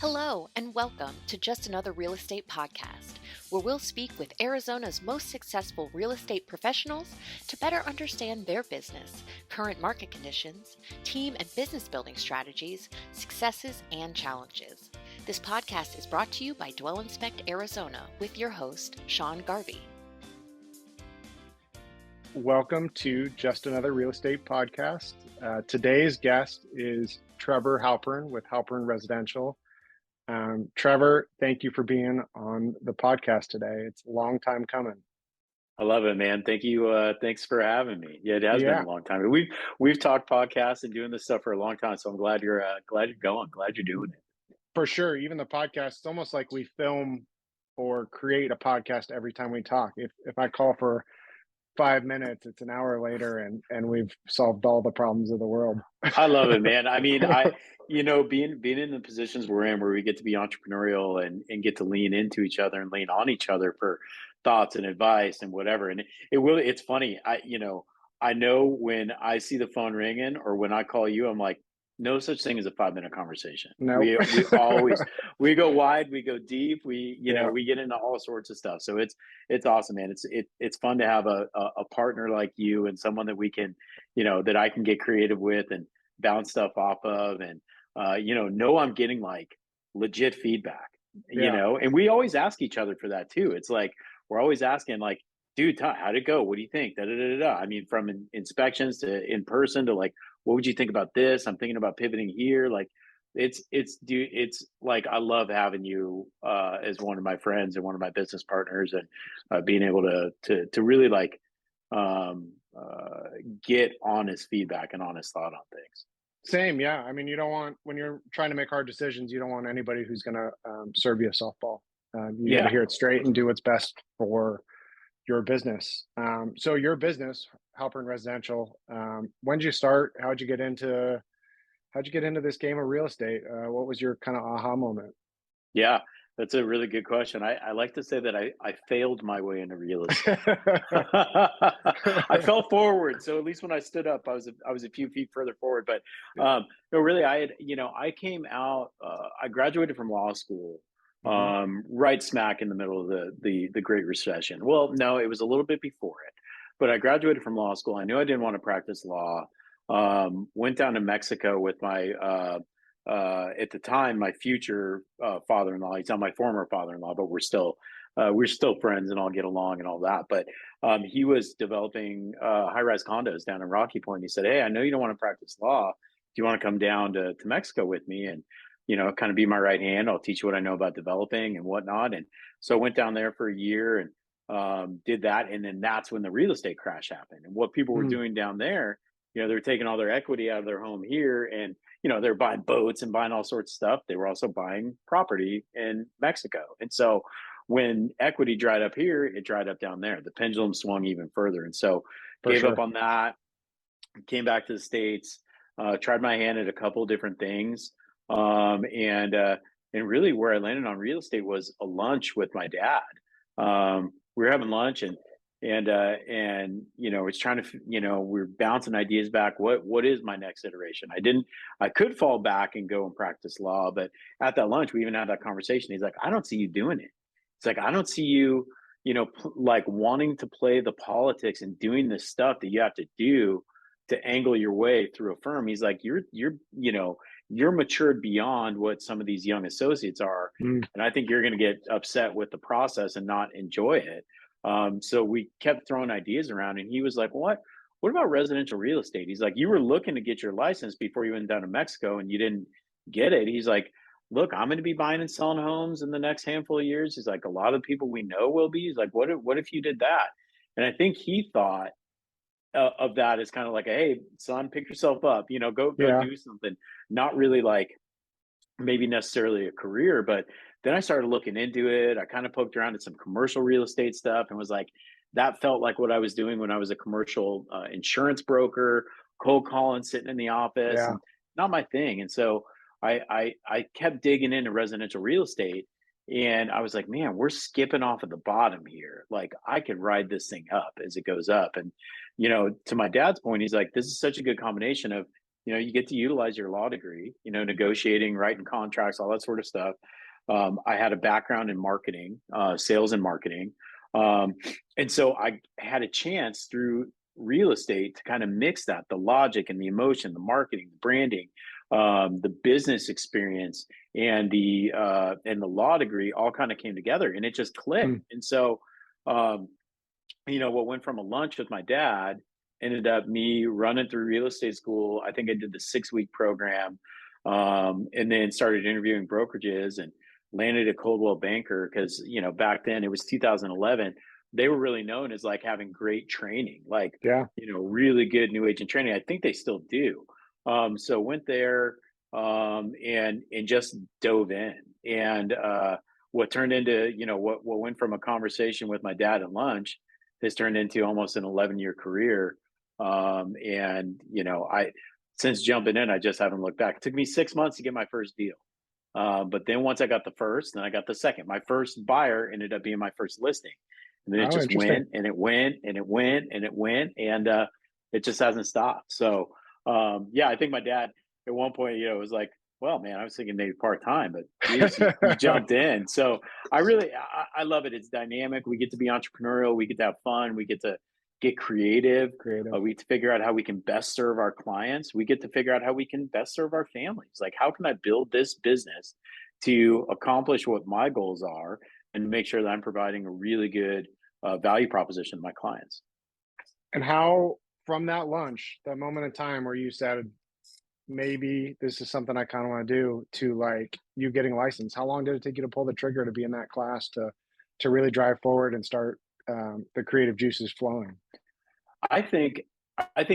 Hello, and welcome to Just Another Real Estate Podcast, where we'll speak with Arizona's most successful real estate professionals to better understand their business, current market conditions, team and business building strategies, successes, and challenges. This podcast is brought to you by Dwell Inspect Arizona with your host, Sean Garvey. Welcome to Just Another Real Estate Podcast. Today's guest is Trevor Halpern with Halpern Residential. Trevor, thank you for being on the podcast today. It's a long time coming. I love it, man. Thank you. Thanks for having me. Yeah, it has been a long time. We've talked podcasts and doing this stuff for a long time. So I'm glad you're going. Glad you're doing it. For sure. Even the podcast, it's almost like we film or create a podcast every time we talk. If I call for 5 minutes, it's an hour later and we've solved all the problems of the world. I love it, man. I mean, being in the positions we're in where we get to be entrepreneurial and get to lean into each other and lean on each other for thoughts and advice and whatever. And it's funny. I know when I see the phone ringing or when I call you, I'm like, no such thing as a 5-minute conversation. No, we always we go wide, we go deep, we get into all sorts of stuff. So it's awesome, man. It's fun to have a partner like you and someone that we can, that I can get creative with and bounce stuff off of, and know I'm getting like legit feedback, and we always ask each other for that too. It's like we're always asking, like, dude, how'd it go? What do you think? Da, da, da, da, da. I mean, from inspections to in person to like, what would you think about this? I'm thinking about pivoting here. Like, it's like, I love having you as one of my friends and one of my business partners, and being able to really like get honest feedback and honest thought on things. Same. Yeah. I mean, you don't want, when you're trying to make hard decisions, you don't want anybody who's going to serve you a softball. You got to hear it straight and do what's best for your business. So your business, Halpern Residential, when did you start? How'd you get into this game of real estate? What was your kind of aha moment? Yeah, that's a really good question. I like to say that I failed my way into real estate. I fell forward. So at least when I stood up, I was a few feet further forward. But no, really, I came out, I graduated from law school. Right smack in the middle of the Great Recession. Well, no, it was a little bit before it, but I graduated from law school. I knew I didn't want to practice law. Went down to Mexico with my, at the time, my future father-in-law. He's not my former father-in-law, but we're still friends and all get along and all that. But he was developing high-rise condos down in Rocky Point. He said, "Hey, I know you don't want to practice law. Do you want to come down to Mexico with me and kind of be my right hand? I'll teach you what I know about developing and whatnot." And so I went down there for a year and did that. And then that's when the real estate crash happened. And what people were doing down there, they were taking all their equity out of their home here, and, they're buying boats and buying all sorts of stuff. They were also buying property in Mexico. And so when equity dried up here, it dried up down there. The pendulum swung even further. And so gave up on that, came back to the States, tried my hand at a couple of different things. And really where I landed on real estate was a lunch with my dad. We were having lunch and it's trying to, we're bouncing ideas back. What is my next iteration? I could fall back and go and practice law, but at that lunch, we even had that conversation. He's like, "I don't see you doing it." It's like, "I don't see you, like wanting to play the politics and doing this stuff that you have to do to angle your way through a firm." He's like, you're matured beyond what some of these young associates are. And I think you're going to get upset with the process and not enjoy it. So we kept throwing ideas around, and he was like, "What about residential real estate?" He's like, "You were looking to get your license before you went down to Mexico and you didn't get it." He's like, "Look, I'm going to be buying and selling homes in the next handful of years." He's like, "A lot of people we know will be." He's like, what if you did that?" And I think he thought of that as kind of like, "Hey, son, pick yourself up, go do something." Not really like maybe necessarily a career, but then I started looking into it. I kind of poked around at some commercial real estate stuff and was like, that felt like what I was doing when I was a commercial insurance broker, cold calling, sitting in the office, and not my thing. And so I kept digging into residential real estate, and I was like, man, we're skipping off at the bottom here. Like, I could ride this thing up as it goes up. And, to my dad's point, he's like, this is such a good combination of you get to utilize your law degree, negotiating, writing contracts, all that sort of stuff. I had a background in marketing, sales and marketing. And so I had a chance through real estate to kind of mix that, the logic and the emotion, the marketing, the branding, the business experience, and the law degree all kind of came together, and it just clicked. And so, what went from a lunch with my dad ended up me running through real estate school. I think I did the 6-week program, and then started interviewing brokerages and landed a Coldwell Banker because, back then it was 2011. They were really known as like having great training, like, really good new agent training. I think they still do. So went there, and just dove in. And what turned into, what went from a conversation with my dad at lunch has turned into almost an 11-year career. And, since jumping in, I just haven't looked back. It took me 6 months to get my first deal. But then once I got the first, then I got the second. My first buyer ended up being my first listing. And then it just went and it went and it went and it went, and it just hasn't stopped. So, I think my dad at one point, was like, well, man, I was thinking maybe part-time, but geez, you jumped in. So I love it. It's dynamic. We get to be entrepreneurial. We get to have fun. We get to get creative. We get to figure out how we can best serve our clients. We get to figure out how we can best serve our families. Like, how can I build this business to accomplish what my goals are and make sure that I'm providing a really good value proposition to my clients? And how, from that lunch, that moment in time where you said, maybe this is something I kind of want to do, to like you getting licensed, how long did it take you to pull the trigger to be in that class to really drive forward and start the creative juices flowing? I think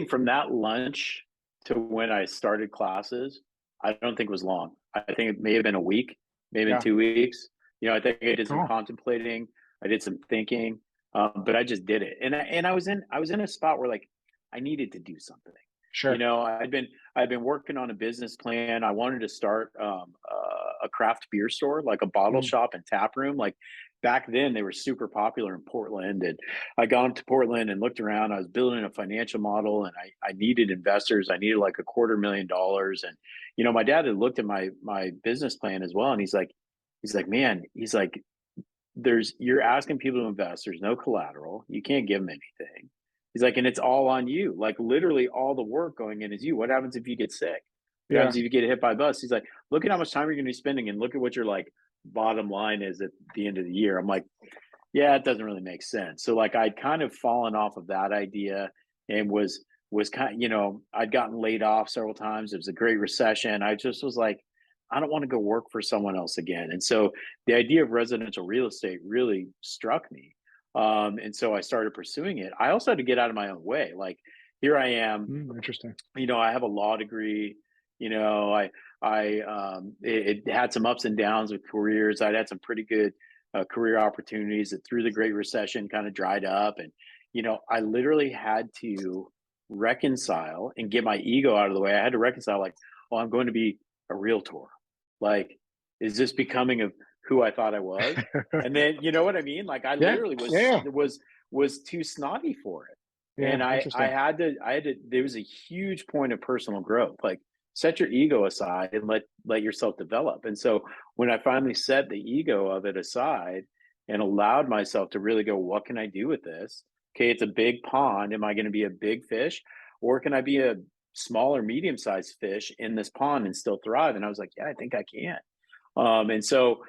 from that lunch to when I started classes, I don't think it was long. I think it may have been a week, maybe 2 weeks. I think I did some contemplating, I did some thinking, but I just did it. And I was in a spot where like I needed to do something. Sure. I'd been working on a business plan. I wanted to start a craft beer store, like a bottle shop and tap room. Like back then, they were super popular in Portland. And I got to Portland and looked around. I was building a financial model, and I needed investors. I needed like $250,000. And my dad had looked at my business plan as well, and he's like, man, you're asking people to invest. There's no collateral. You can't give them anything. He's like, and it's all on you. Like literally all the work going in is you. What happens if you get sick? What happens if you get hit by a bus? He's like, look at how much time you're going to be spending, and look at what your like bottom line is at the end of the year. I'm like, yeah, it doesn't really make sense. So like I'd kind of fallen off of that idea and was kind of, I'd gotten laid off several times. It was a great recession. I just was like, I don't want to go work for someone else again. And so the idea of residential real estate really struck me. And so I started pursuing it. I also had to get out of my own way. Like here I am, Interesting. I have a law degree, it had some ups and downs with careers. I'd had some pretty good career opportunities that through the Great Recession kind of dried up. And, I literally had to reconcile and get my ego out of the way. I had to reconcile like, oh, I'm going to be a realtor. Like, is this becoming of who I thought I was? And then, you know what I mean? Like I literally was too snotty for it. And I had to, there was a huge point of personal growth. Like set your ego aside and let yourself develop. And so when I finally set the ego of it aside and allowed myself to really go, what can I do with this? Okay, it's a big pond. Am I going to be a big fish, or can I be a small or medium-sized fish in this pond and still thrive? And I was like, yeah, I think I can. And so,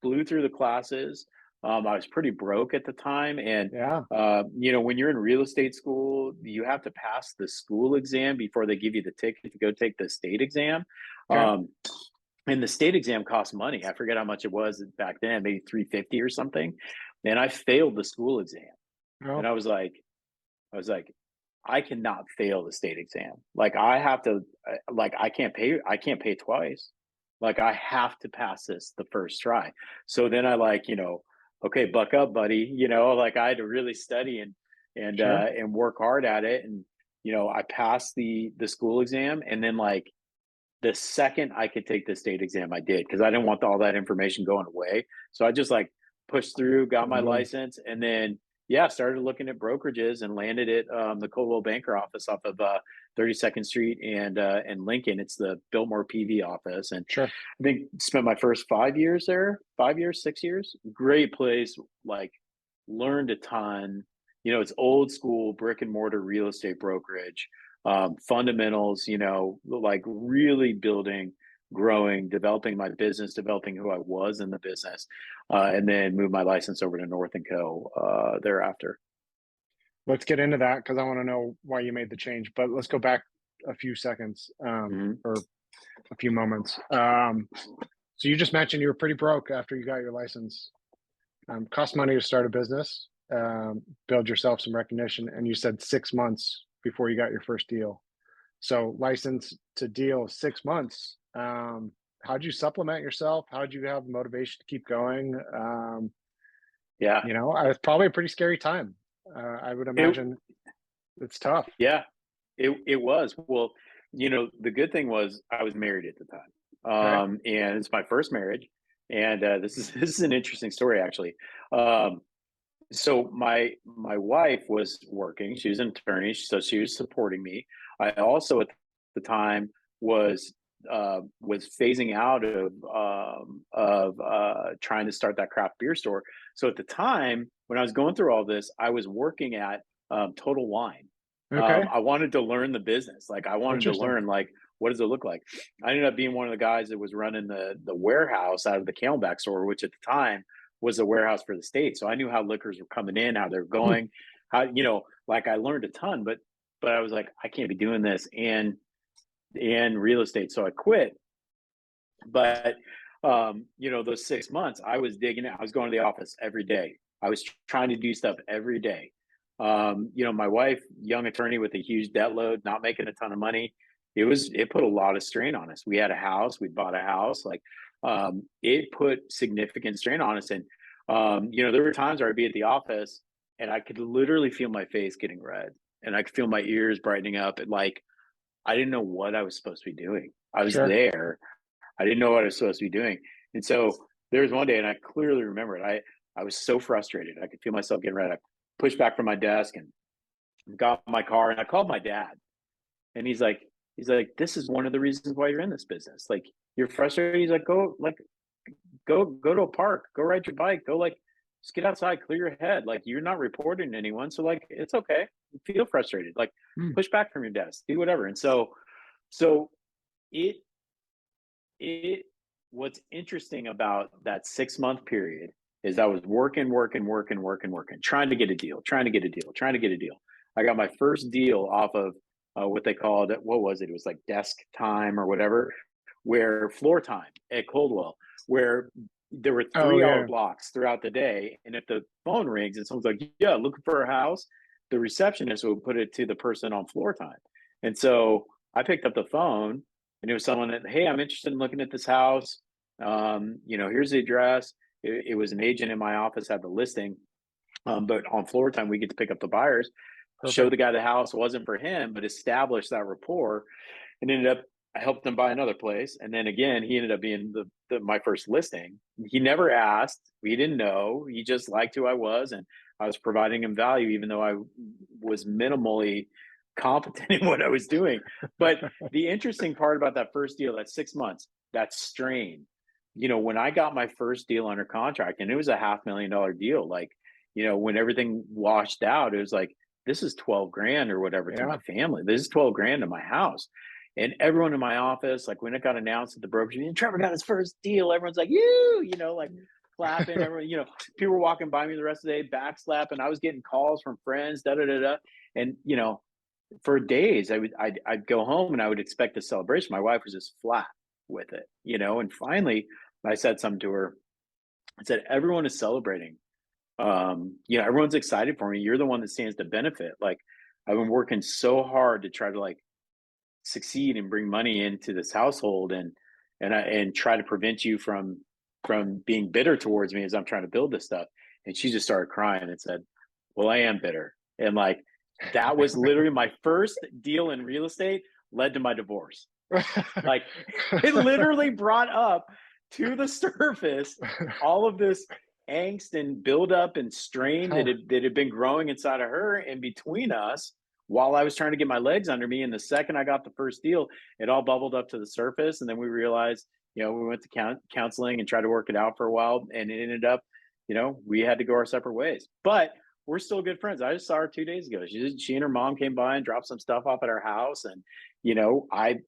blew through the classes. I was pretty broke at the time. And, when you're in real estate school, you have to pass the school exam before they give you the ticket to go take the state exam. And the state exam costs money. I forget how much it was back then, maybe $350 or something. And I failed the school exam. And I was like, I cannot fail the state exam. Like I have to, I can't pay twice. Like I have to pass this the first try. So then I okay, buck up, buddy. I had to really study and work hard at it. And, I passed the school exam. And then the second I could take the state exam, I did, because I didn't want all that information going away. So I just pushed through, got my license, and then started looking at brokerages and landed at the Coldwell Banker office off of 32nd Street and Lincoln. It's the Biltmore PV office. And Sure. I think spent my first 5 years there, 5 years, 6 years. Great place, like learned a ton. You know, it's old school brick and mortar real estate brokerage, fundamentals, you know, like really building, growing, developing my business, developing who I was in the business, and then moved my license over to North and Co. Thereafter. Let's get into that because I want to know why you made the change. But let's go back a few seconds or a few moments. So you just mentioned you were pretty broke after you got your license. Cost money to start a business, build yourself some recognition, and you said 6 months before you got your first deal. So license to deal 6 months. How'd you supplement yourself? How'd you have the motivation to keep going? Yeah, You know, it's probably a pretty scary time. I would imagine it's tough. Yeah, it was. Well, you know, the good thing was I was married at the time, Right. and it's my first marriage. And this is an interesting story actually. So my wife was working; she was an attorney, so she was supporting me. I also at the time was phasing out of trying to start that craft beer store. So at the time when I was going through all this, I was working at Total Wine. Okay. I wanted to learn the business. Like I wanted to Interesting. learn like what does it look like. I ended up being one of the guys that was running the warehouse out of the Camelback store, which at the time was the warehouse for the state. So I knew how liquors were coming in, how they're going, how you know, like I learned a ton. But I was like, I can't be doing this and real estate, so I quit. But you know, those 6 months, I was digging it. I was going to the office every day. I was trying to do stuff every day. You know, my wife, young attorney with a huge debt load, not making a ton of money. It put a lot of strain on us. We had a house, we bought a house, like it put significant strain on us. And you know, there were times where I'd be at the office and I could literally feel my face getting red and I could feel my ears brightening up. And like I didn't know what I was supposed to be doing. I was Sure. there. I didn't know what I was supposed to be doing. And so there was one day, and I clearly remember it. I was so frustrated. I could feel myself getting red. I pushed back from my desk and got my car and I called my dad. And he's like, this is one of the reasons why you're in this business. Like you're frustrated. He's like, go to a park, go ride your bike, go like just get outside, clear your head. Like you're not reporting to anyone. So like it's okay. Feel frustrated. Like Mm. push back from your desk, do whatever. And so it it what's interesting about that 6 month period is I was working, trying to get a deal, trying to get a deal, trying to get a deal. I got my first deal off of what they called, what was it? It was like desk time or whatever, where floor time at Coldwell, where there were Oh 3 hour yeah. blocks throughout the day. And if the phone rings and someone's like, yeah, looking for a house, the receptionist would put it to the person on floor time. And so I picked up the phone and it was someone that, hey, I'm interested in looking at this house. You know, here's the address. It was an agent in my office had the listing, but on floor time we get to pick up the buyers, show Perfect. the guy the house wasn't for him, but establish that rapport, and ended up I helped him buy another place, and then again he ended up being my first listing. He never asked, we didn't know, he just liked who I was, and I was providing him value, even though I was minimally competent in what I was doing. But the interesting part about that first deal, that 6 months, that strain, you know, when I got my first deal under contract, and it was a $500,000 deal, like, you know, when everything washed out, it was like, this is 12 grand or whatever to Yeah. my family. This is 12 grand to my house. And everyone in my office, like when it got announced at the brokerage meeting, Trevor got his first deal. Everyone's like, you know, like clapping. Everyone, you know, people were walking by me the rest of the day, backslapping. I was getting calls from friends, da da da da. And you know, for days, I'd go home and I would expect a celebration. My wife was just flat with it, you know. And finally, I said something to her. I said, "Everyone is celebrating. You know, everyone's excited for me. You're the one that stands to benefit. Like, I've been working so hard to try to like succeed and bring money into this household, and try to prevent you from being bitter towards me as I'm trying to build this stuff." And she just started crying and said, "Well, I am bitter." And like that was literally my first deal in real estate led to my divorce. Like it literally brought up to the surface all of this angst and buildup and strain that had been growing inside of her and between us. while I was trying to get my legs under me. And the second I got the first deal, it all bubbled up to the surface. And then we realized, we went to counseling and tried to work it out for a while. And it ended up, we had to go our separate ways. But we're still good friends. I just saw her 2 days ago. She and her mom came by and dropped some stuff off at our house. And, I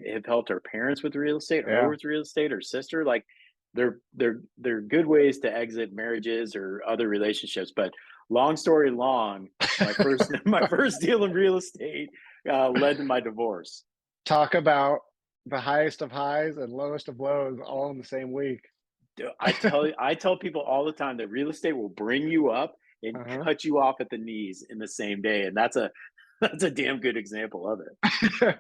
have helped her parents with real estate, her with real estate, her sister. Like they're good ways to exit marriages or other relationships. But long story long, my first deal in real estate led to my divorce. Talk about the highest of highs and lowest of lows all in the same week. I tell people all the time that real estate will bring you up and cut you off at the knees in the same day. And that's a damn good example of it.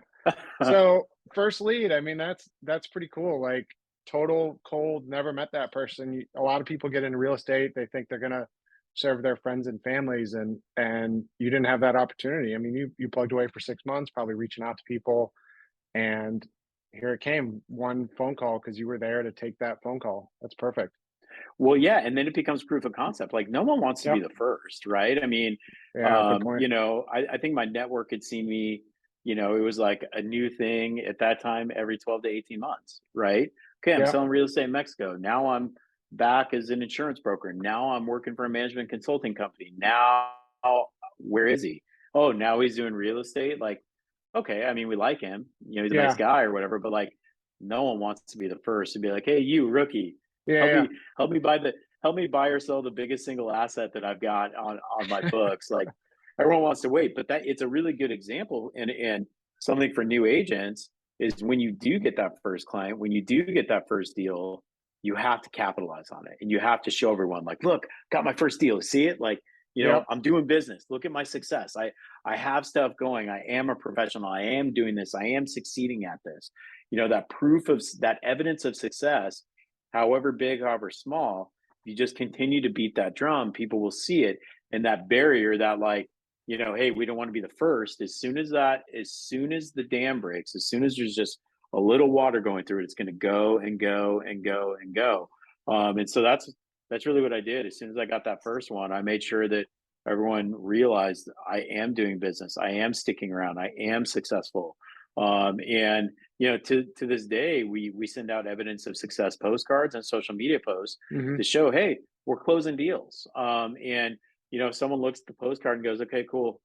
So first lead, I mean, that's pretty cool. Like total cold, never met that person. A lot of people get into real estate. They think they're going to serve their friends and families, and you didn't have that opportunity. I mean, you plugged away for 6 months, probably reaching out to people, and here it came, one phone call because you were there to take that phone call. That's perfect. Well, yeah, and then it becomes proof of concept. Like no one wants to be the first, right? I mean, good point. I think my network had seen me, it was like a new thing at that time every 12 to 18 months, right? Okay, I'm selling real estate in Mexico. Now I'm back as an insurance broker. Now I'm working for a management consulting company. Now, where is he? Oh, now he's doing real estate. Like, okay, I mean, we like him, he's a nice guy or whatever, but like no one wants to be the first to be like, hey, you rookie, help me buy or sell the biggest single asset that I've got on my books. Like everyone wants to wait, but it's a really good example and something for new agents is when you do get that first client, when you do get that first deal, you have to capitalize on it and you have to show everyone like, look, got my first deal. See it? Like, I'm doing business. Look at my success. I have stuff going. I am a professional. I am doing this. I am succeeding at this. That proof of that evidence of success, however big, however small, you just continue to beat that drum, people will see it. And that barrier that like, hey, we don't want to be the first. As soon as the dam breaks, as soon as there's just a little water going through it, it's going to go and go and go and go. And so that's really what I did. As soon as I got that first one, I made sure that everyone realized I am doing business. I am sticking around. I am successful. And to this day, we send out evidence of success postcards and social media posts to show, hey, we're closing deals. And if someone looks at the postcard and goes, okay, cool,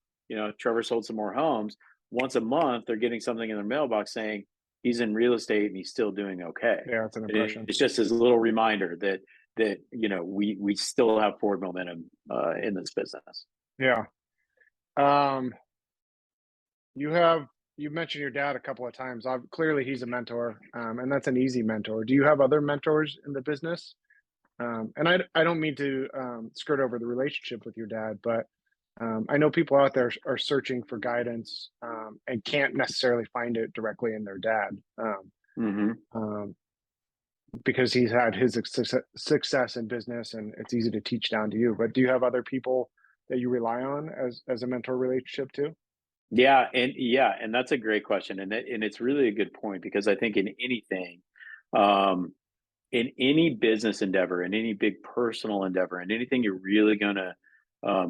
Trevor sold some more homes. Once a month, they're getting something in their mailbox saying he's in real estate and he's still doing okay. Yeah, it's an impression. It's just this little reminder that we still have forward momentum in this business. Yeah. You mentioned your dad a couple of times. Clearly he's a mentor, and that's an easy mentor. Do you have other mentors in the business? And I don't mean to skirt over the relationship with your dad, but I know people out there are searching for guidance and can't necessarily find it directly in their dad. Because he's had his success in business and it's easy to teach down to you. But do you have other people that you rely on as a mentor relationship too? Yeah. And that's a great question. And it's really a good point because I think in anything, in any business endeavor, in any big personal endeavor, and anything you're really going to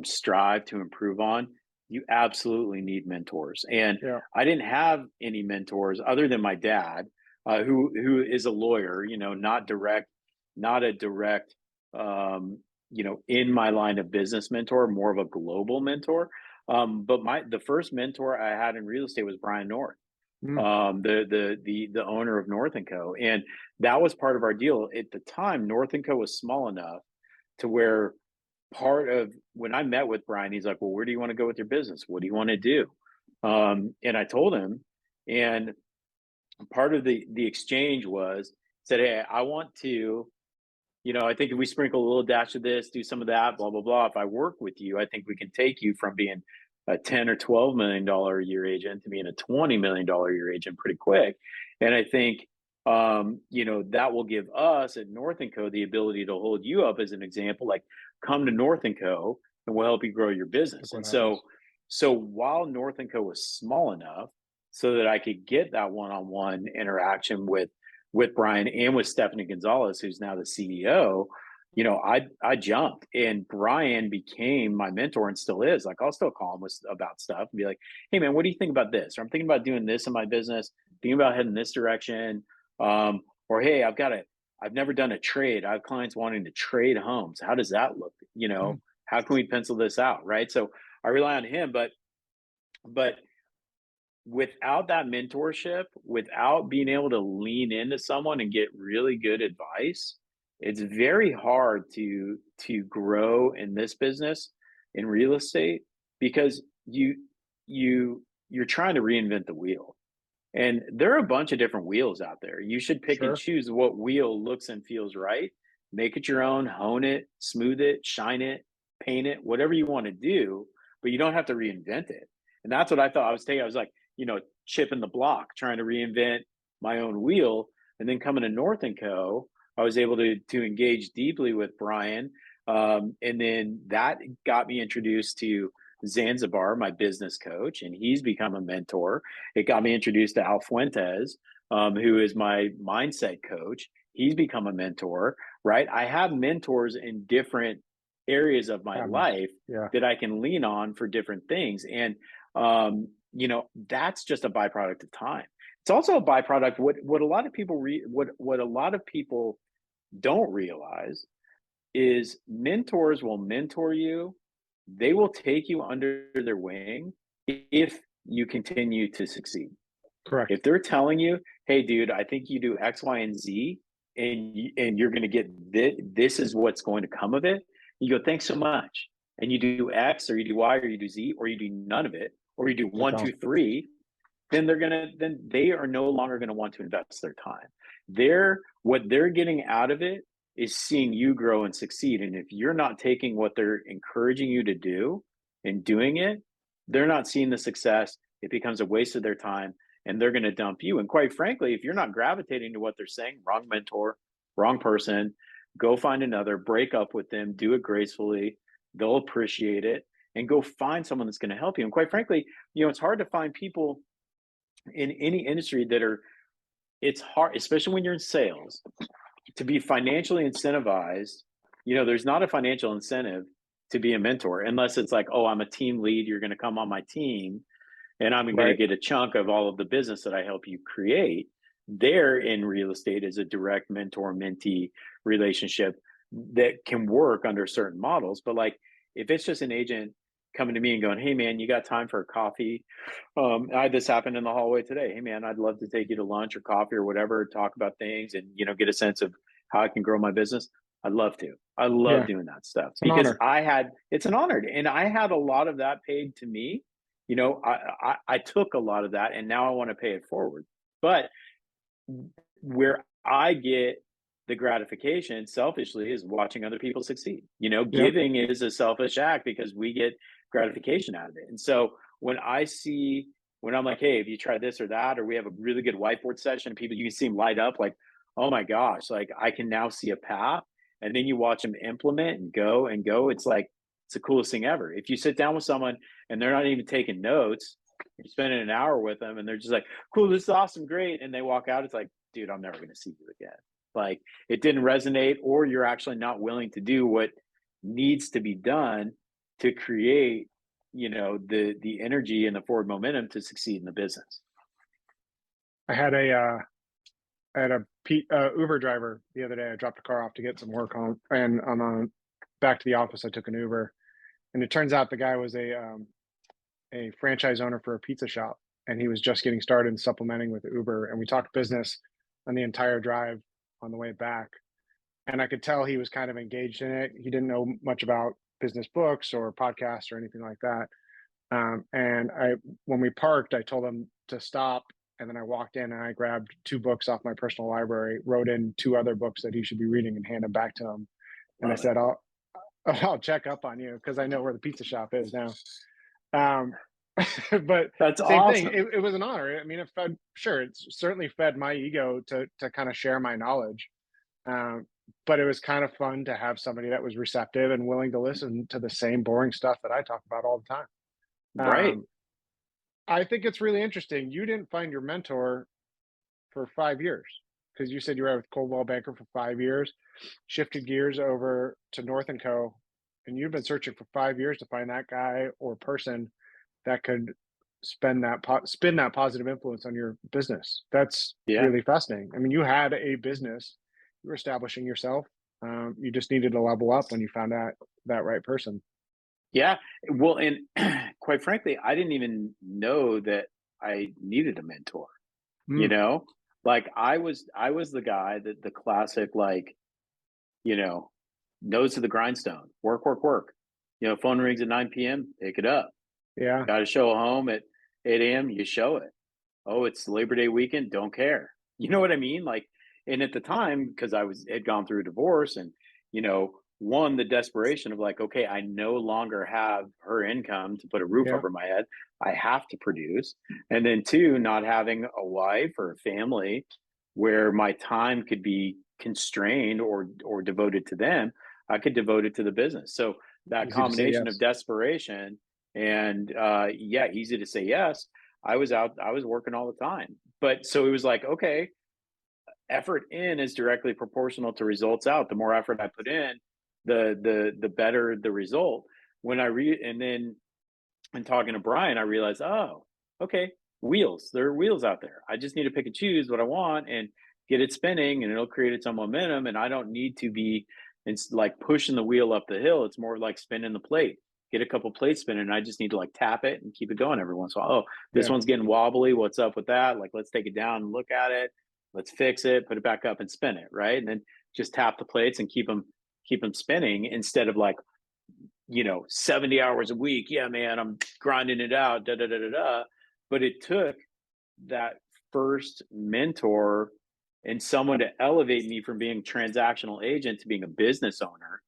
strive to improve on, you absolutely need mentors. And I didn't have any mentors other than my dad. Who is a lawyer, not a direct, in my line of business mentor, more of a global mentor. But the first mentor I had in real estate was Brian North, the owner of North & Co. And that was part of our deal. At the time, North & Co was small enough to where part of when I met with Brian, he's like, well, where do you want to go with your business? What do you want to do? And I told him, and part of the exchange said, hey, I want to, I think if we sprinkle a little dash of this, do some of that, blah, blah, blah. If I work with you, I think we can take you from being a 10 or $12 million a year agent to being a $20 million a year agent pretty quick. And I think, that will give us at North & Co the ability to hold you up as an example, like come to North & Co and we'll help you grow your business. And so while North & Co was small enough so that I could get that one-on-one interaction with Brian and with Stephanie Gonzalez, who's now the CEO, I jumped, and Brian became my mentor and still is. Like, I'll still call him about stuff and be like, hey man, what do you think about this? Or I'm thinking about doing this in my business, thinking about heading this direction. Or hey, I've never done a trade. I have clients wanting to trade homes. How does that look? How can we pencil this out? Right. So I rely on him, but without that mentorship, without being able to lean into someone and get really good advice, it's very hard to grow in this business in real estate, because you're trying to reinvent the wheel. And there are a bunch of different wheels out there. You should pick and Sure. choose what wheel looks and feels right. Make it your own, hone it, smooth it, shine it, paint it, whatever you want to do, but you don't have to reinvent it. And that's what I thought I was taking. I was like, chipping the block, trying to reinvent my own wheel. And then coming to North and Co., I was able to engage deeply with Brian. And then that got me introduced to Zanzibar, my business coach, and he's become a mentor. It got me introduced to Al Fuentes, who is my mindset coach. He's become a mentor, right? I have mentors in different areas of my life that I can lean on for different things. And, that's just a byproduct of time. It's also a byproduct. What a lot of people what a lot of people don't realize is mentors will mentor you. They will take you under their wing if you continue to succeed. Correct. If they're telling you, hey, dude, I think you do X, Y, and Z, and you're going to get this is what's going to come of it. You go, thanks so much. And you do X, or you do Y, or you do Z, or you do none of it, or you do 1, 2, 3, then they are no longer going to want to invest their time. What they're getting out of it is seeing you grow and succeed. And if you're not taking what they're encouraging you to do and doing it, they're not seeing the success. It becomes a waste of their time, and they're going to dump you. And quite frankly, if you're not gravitating to what they're saying, wrong mentor, wrong person, go find another, break up with them, do it gracefully. They'll appreciate it, and go find someone that's going to help you. And quite frankly, it's hard to find people in any industry it's hard, especially when you're in sales, to be financially incentivized. There's not a financial incentive to be a mentor unless it's like, oh, I'm a team lead, you're going to come on my team and I'm going to get a chunk of all of the business that I help you create. There in real estate is a direct mentor mentee relationship that can work under certain models. But like, if it's just an agent coming to me and going, hey man, you got time for a coffee? I had this happen in the hallway today. Hey man, I'd love to take you to lunch or coffee or whatever, talk about things and, get a sense of how I can grow my business. I'd love to. I love doing that stuff because it's an honor. And I had a lot of that paid to me. I took a lot of that and now I want to pay it forward. But where I get the gratification selfishly is watching other people succeed. Giving is a selfish act because we get gratification out of it. And so when I'm like, hey, have you tried this or that? Or we have a really good whiteboard session, people, you can see them light up like, oh my gosh, like I can now see a path. And then you watch them implement and go. It's like, it's the coolest thing ever. If you sit down with someone and they're not even taking notes, you're spending an hour with them and they're just like, cool, this is awesome, great. And they walk out, it's like, dude, I'm never going to see you again. Like it didn't resonate, or you're actually not willing to do what needs to be done to create, the energy and the forward momentum to succeed in the business. I had a Uber driver the other day. I dropped a car off to get some work on, and on back to the office, I took an Uber, and it turns out the guy was a franchise owner for a pizza shop, and he was just getting started and supplementing with Uber. And we talked business on the entire drive on the way back, and I could tell he was kind of engaged in it. He didn't know much about business books or podcasts or anything like that. And when we parked, I told him to stop. And then I walked in and I grabbed 2 books off my personal library, wrote in 2 other books that he should be reading and hand them back to him. And I said, I'll check up on you because I know where the pizza shop is now. But that's same awesome. thing. It was an honor. I mean, it certainly fed my ego to kind of share my knowledge. But it was kind of fun to have somebody that was receptive and willing to listen to the same boring stuff that I talk about all the time. Right. I think it's really interesting. You didn't find your mentor for 5 years. because you said you were with Coldwell Banker for 5 years, shifted gears over to North and Co. And you've been searching for 5 years to find that guy or person that could spin that positive influence on your business. That's Yeah. really fascinating. I mean, you had a business, you were establishing yourself. You just needed to level up when you found out that right person. Yeah. Well, and quite frankly, I didn't even know that I needed a mentor. You Mm, know, like I was the guy that the classic, like, you know, nose to the grindstone, work, work, work. Phone rings at 9 p.m., pick it up. yeah, Got to show home at 8 a.m., you show it. Oh, it's Labor Day weekend, don't care. You know what I mean? Like, and at the time, because had gone through a divorce and, one, the desperation of like, okay, I no longer have her income to put a roof yeah, over my head. I have to produce. And then two, not having a wife or a family where my time could be constrained or devoted to them. I could devote it to the business. So that easy to say combination of yes. desperation and yeah, easy to say yes. I was working all the time. But so it was like, okay, effort in is directly proportional to results out. The more effort I put in, the better the result. When I read and then and talking to Brian, I realized, oh, okay, wheels. There are wheels out there. I just need to pick and choose what I want and get it spinning, and it'll create its own momentum. And I don't need to be it's like pushing the wheel up the hill. It's more like spinning the plate. Get a couple plates spinning, and I just need to like tap it and keep it going every once in a while. Oh, this Yeah, one's getting wobbly. What's up with that? Like, let's take it down and look at it. Let's fix it, put it back up and spin it, right? And then just tap the plates and keep them spinning instead of like 70 hours a week. Yeah, man, I'm grinding it out, da da da da da. But it took that first mentor and someone to elevate me from being transactional agent to being a business owner.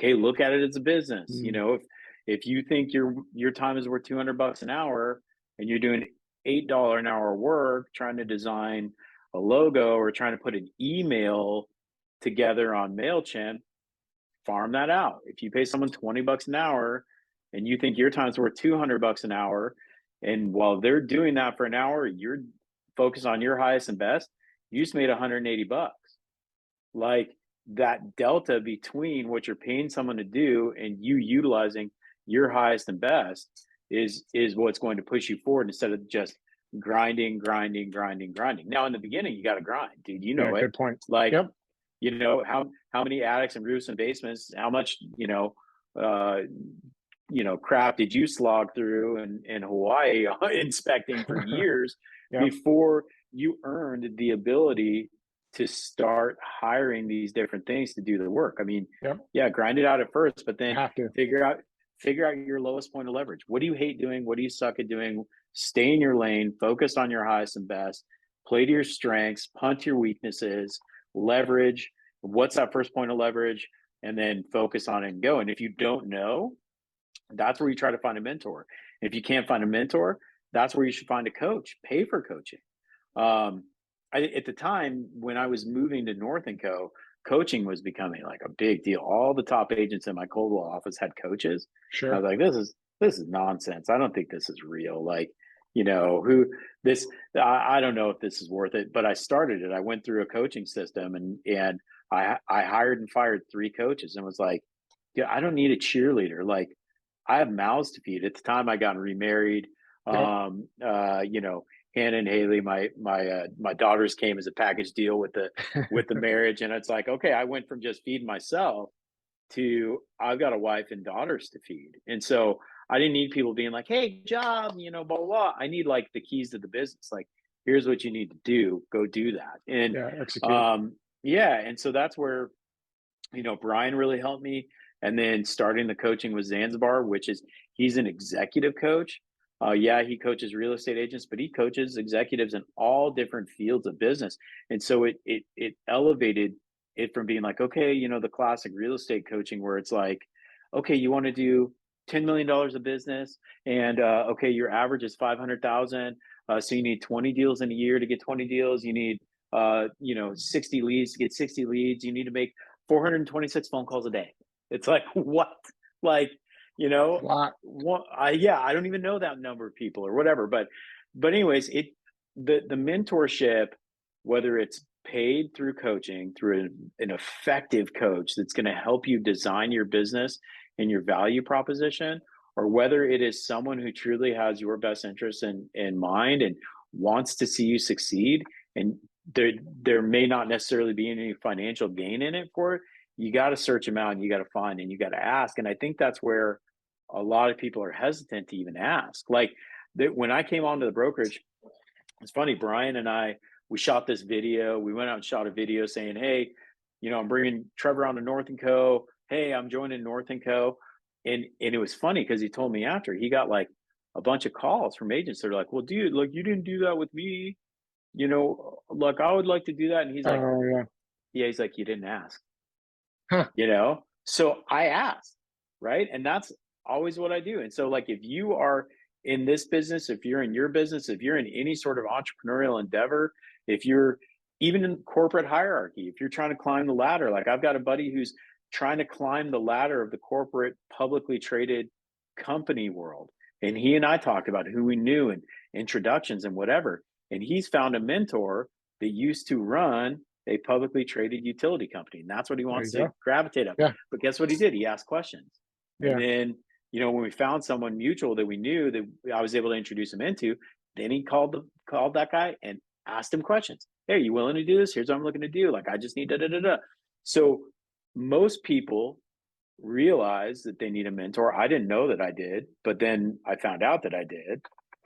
Okay, look at it as a business. mm, If you think your time is worth $200 an hour and you're doing $8 an hour work trying to design a logo or trying to put an email together on MailChimp, farm that out. If you pay someone $20 an hour and you think your time's worth $200 an hour, and while they're doing that for an hour, you're focused on your highest and best, you just made $180. Like that delta between what you're paying someone to do and you utilizing your highest and best is what's going to push you forward instead of just grinding, grinding, grinding, grinding. Now in the beginning, you got to grind, dude. You yeah, know it. good point. Like Yep. how many attics and roofs and basements, how much uh crap did you slog through in Hawaii inspecting for years Yep. before you earned the ability to start hiring these different things to do the work? I mean, Yep. yeah, grind it out at first, but then Have to. figure out your lowest point of leverage. What do you hate doing? What do you suck at doing? Stay in your lane, focus on your highest and best, play to your strengths, punt your weaknesses, leverage. What's that first point of leverage? And then focus on it and go. And if you don't know, that's where you try to find a mentor. If you can't find a mentor, that's where you should find a coach. Pay for coaching. At the time when I was moving to North and Co, coaching was becoming like a big deal. All the top agents in my Coldwell office had coaches. I Sure. was like, this is nonsense. I don't think this is real. Like, who this I don't know if this is worth it, but I started it. I went through a coaching system and I hired and fired 3 coaches and was like, yeah, I don't need a cheerleader. Like I have mouths to feed. At the time I got remarried. Yep. Hannah and Haley, my daughters came as a package deal with the marriage. And it's like, okay, I went from just feeding myself to I've got a wife and daughters to feed. And so I didn't need people being like, hey, job, blah, blah, blah. I need like the keys to the business. Like, here's what you need to do. Go do that. And Yeah, execute. yeah. And so that's where, Brian really helped me. And then starting the coaching with Zanzibar, which is he's an executive coach. Yeah, he coaches real estate agents, but he coaches executives in all different fields of business. And so it elevated it from being like, okay, the classic real estate coaching where it's like, okay, you want to do $10 million of business and okay, your average is 500,000. So you need 20 deals in a year to get 20 deals. You need 60 leads to get 60 leads. You need to make 426 phone calls a day. It's like, what? Like, A lot. I don't even know that number of people or whatever. But anyways, the mentorship, whether it's paid through coaching, through an effective coach that's going to help you design your business and your value proposition, or whether it is someone who truly has your best interests in mind and wants to see you succeed, and there may not necessarily be any financial gain in it for it, you got to search them out and you got to find and you got to ask. And I think that's where a lot of people are hesitant to even ask. Like when I came onto the brokerage, it's funny, Brian and I, we shot this video. We went out and shot a video saying, hey, I'm bringing Trevor on to North & Co. Hey, I'm joining North & Co. And it was funny because he told me after, he got like a bunch of calls from agents that are like, well, dude, look, you didn't do that with me. Look, I would like to do that. And he's like, yeah, he's like, you didn't ask. Huh. So I asked, right? And that's always what I do. And so like, if you are in this business, if you're in your business, if you're in any sort of entrepreneurial endeavor, if you're even in corporate hierarchy, if you're trying to climb the ladder, like I've got a buddy who's trying to climb the ladder of the corporate publicly traded company world. And he and I talked about who we knew and introductions and whatever. And he's found a mentor that used to run a publicly traded utility company. And that's what he wants to gravitate up. Yeah. But guess what he did? He asked questions. Yeah. And then, when we found someone mutual that we knew that I was able to introduce him into, then he called that guy and asked him questions. Hey, are you willing to do this? Here's what I'm looking to do. Like, I just need da-da-da-da. So most people realize that they need a mentor. I didn't know that I did, but then I found out that I did.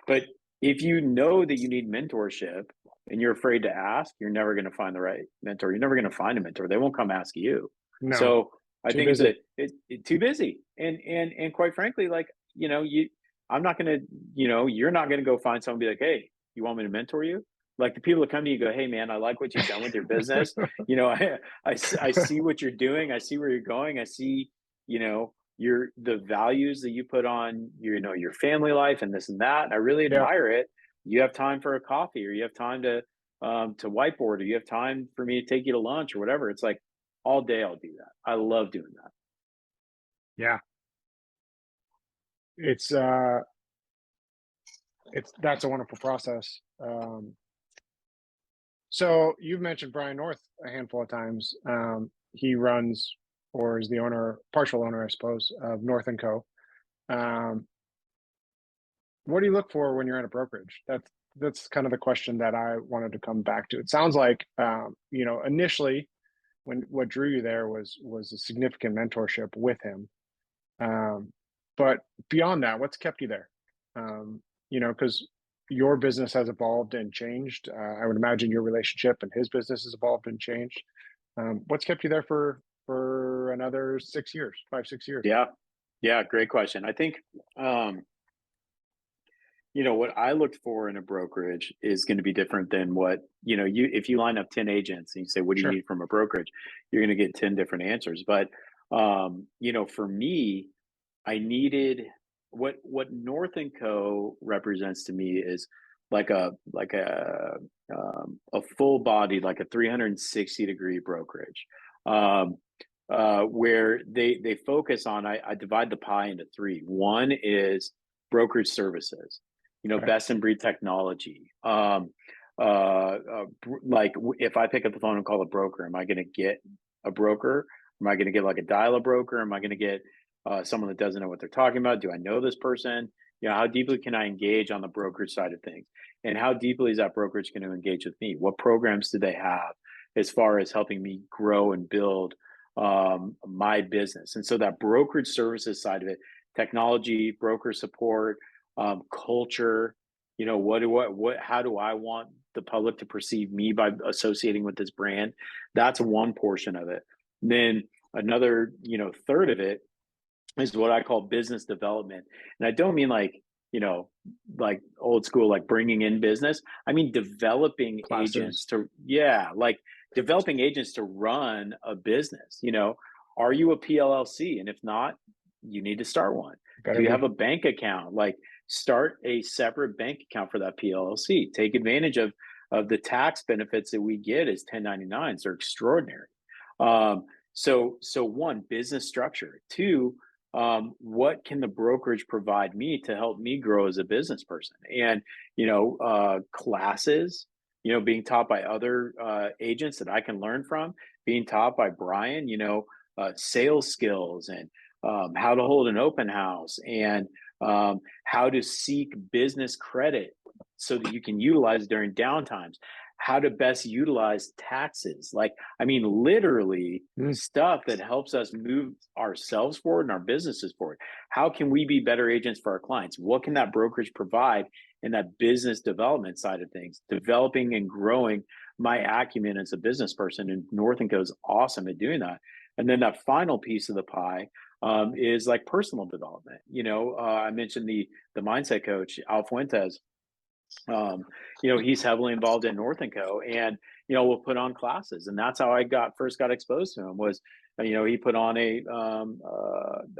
But if you know that you need mentorship and you're afraid to ask, you're never going to find the right mentor. You're never going to find a mentor. They won't come ask you. No. So I think busy. it's too busy. And quite frankly, like, I'm not going to, you're not going to go find someone and be like, hey, you want me to mentor you? Like the people that come to you go, hey man, I like what you've done with your business. I see what you're doing. I see where you're going. I see, the values that you put on your family life and this and that. And I really admire it. You have time for a coffee, or you have time to whiteboard, or you have time for me to take you to lunch or whatever. It's like all day I'll do that. I love doing that. Yeah. That's a wonderful process. So you've mentioned Brian North a handful of times. He runs, or is the owner, partial owner, I suppose, of North & Co. What do you look for when you're at a brokerage? That's kind of the question that I wanted to come back to. It sounds like, initially what drew you there was a significant mentorship with him. But beyond that, what's kept you there? Because your business has evolved and changed. I would imagine your relationship and his business has evolved and changed. What's kept you there for another 6 years, 5-6 years? Yeah. Great question. I think, what I looked for in a brokerage is going to be different than what, if you line up 10 agents and you say, what do you need from a brokerage? You're going to get 10 different answers. But, for me, I needed what North & Co. represents to me is like a full body, like a 360-degree brokerage, where they focus on. I divide the pie into three. One is brokerage services, best in breed technology. Like if I pick up the phone and call a broker, am I going to get a broker? Am I going to get like a dial-a broker? Am I going to get someone that doesn't know what they're talking about? Do I know this person? How deeply can I engage on the brokerage side of things? And how deeply is that brokerage going to engage with me? What programs do they have as far as helping me grow and build my business? And so that brokerage services side of it, technology, broker support, culture, how do I want the public to perceive me by associating with this brand? That's one portion of it. And then another, third of it is what I call business development. And I don't mean like old school, like bringing in business. I mean, developing agents developing agents to run a business. Are you a PLLC? And if not, you need to start one. Do you have a bank account? Like start a separate bank account for that PLLC. Take advantage of the tax benefits that we get as 1099s. They're extraordinary. So one, business structure. Two, what can the brokerage provide me to help me grow as a business person? And, classes, being taught by other agents that I can learn from, being taught by Brian, sales skills and how to hold an open house and how to seek business credit so that you can utilize during downtimes, how to best utilize taxes. Like, I mean, literally stuff that helps us move ourselves forward and our businesses forward. How can we be better agents for our clients? What can that brokerage provide in that business development side of things? Developing and growing my acumen as a business person, and North & Co is awesome at doing that. And then that final piece of the pie is like personal development. I mentioned the mindset coach, Al Fuentes. He's heavily involved in North & Co, and we'll put on classes, and that's how I first got exposed to him. Was he put on a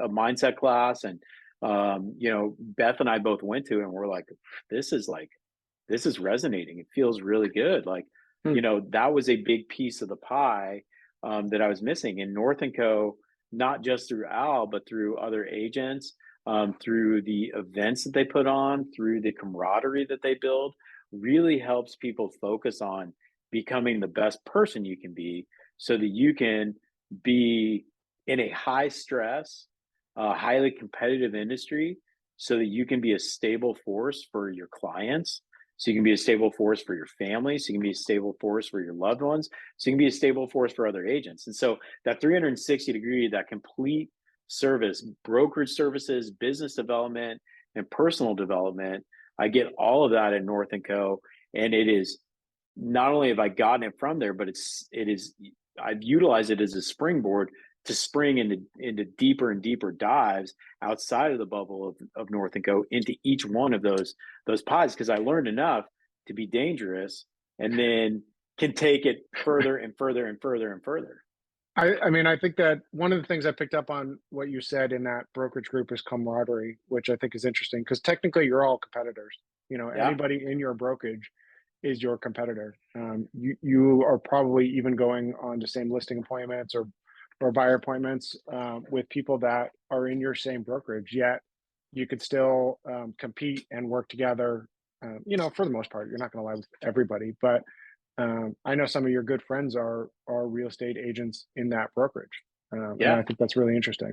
mindset class, and Beth and I both went to it, and we're like, this is resonating. It feels really good. Like that was a big piece of the pie that I was missing in North & Co, not just through Al, but through other agents. Through the events that they put on, through the camaraderie that they build, really helps people focus on becoming the best person you can be so that you can be in a high stress, highly competitive industry so that you can be a stable force for your clients, so you can be a stable force for your family, so you can be a stable force for your loved ones, so you can be a stable force for other agents. And so that 360-degree, that complete service, brokerage services, business development, and personal development, I get all of that at North & Co. And it is, not only have I gotten it from there, but I've utilized it as a springboard to spring into deeper and deeper dives outside of the bubble of North & Co into each one of those pies, because I learned enough to be dangerous and then can take it further and further and further and further. I mean, I think that one of the things I picked up on what you said in that brokerage group is camaraderie, which I think is interesting because technically you're all competitors. Anybody in your brokerage is your competitor. You are probably even going on to same listing appointments or buyer appointments with people that are in your same brokerage, yet you could still compete and work together. For the most part, you're not going to lie with everybody, but I know some of your good friends are real estate agents in that brokerage. And I think that's really interesting.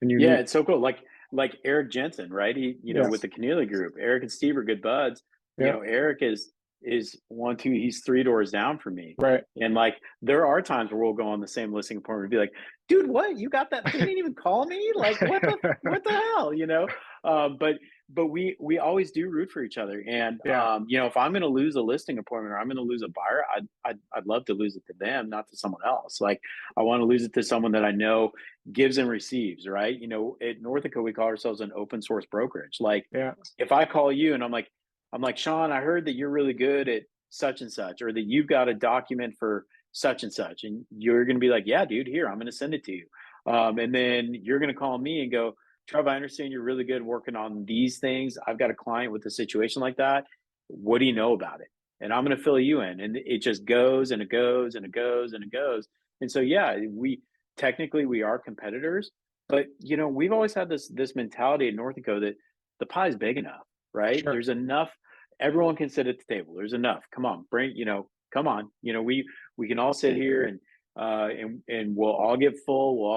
And it's so cool. Like Eric Jensen, right? He, with the Keneally Group, Eric and Steve are good buds. Eric is he's 3 doors down from me. Right. And like, there are times where we'll go on the same listing appointment and be like, dude, what? You got that? They didn't even call me? Like, what the hell? But we always do root for each other. And, if I'm going to lose a listing appointment or I'm going to lose a buyer, I'd love to lose it to them, not to someone else. Like, I want to lose it to someone that I know gives and receives, right? At North & Co, we call ourselves an open source brokerage. Like, if I call you and I'm like, Sean, I heard that you're really good at such and such, or that you've got a document for such and such. And you're going to be like, yeah, dude, here, I'm going to send it to you. And then you're going to call me and go, Trev, I understand you're really good working on these things. I've got a client with a situation like that. What do you know about it? And I'm going to fill you in. And it just goes and it goes and it goes and it goes. And so, we are competitors, but we've always had this mentality at North & Co that the pie is big enough, right? Sure. There's enough. Everyone can sit at the table. There's enough. Come on, come on. We can all sit here and we'll all get full. We'll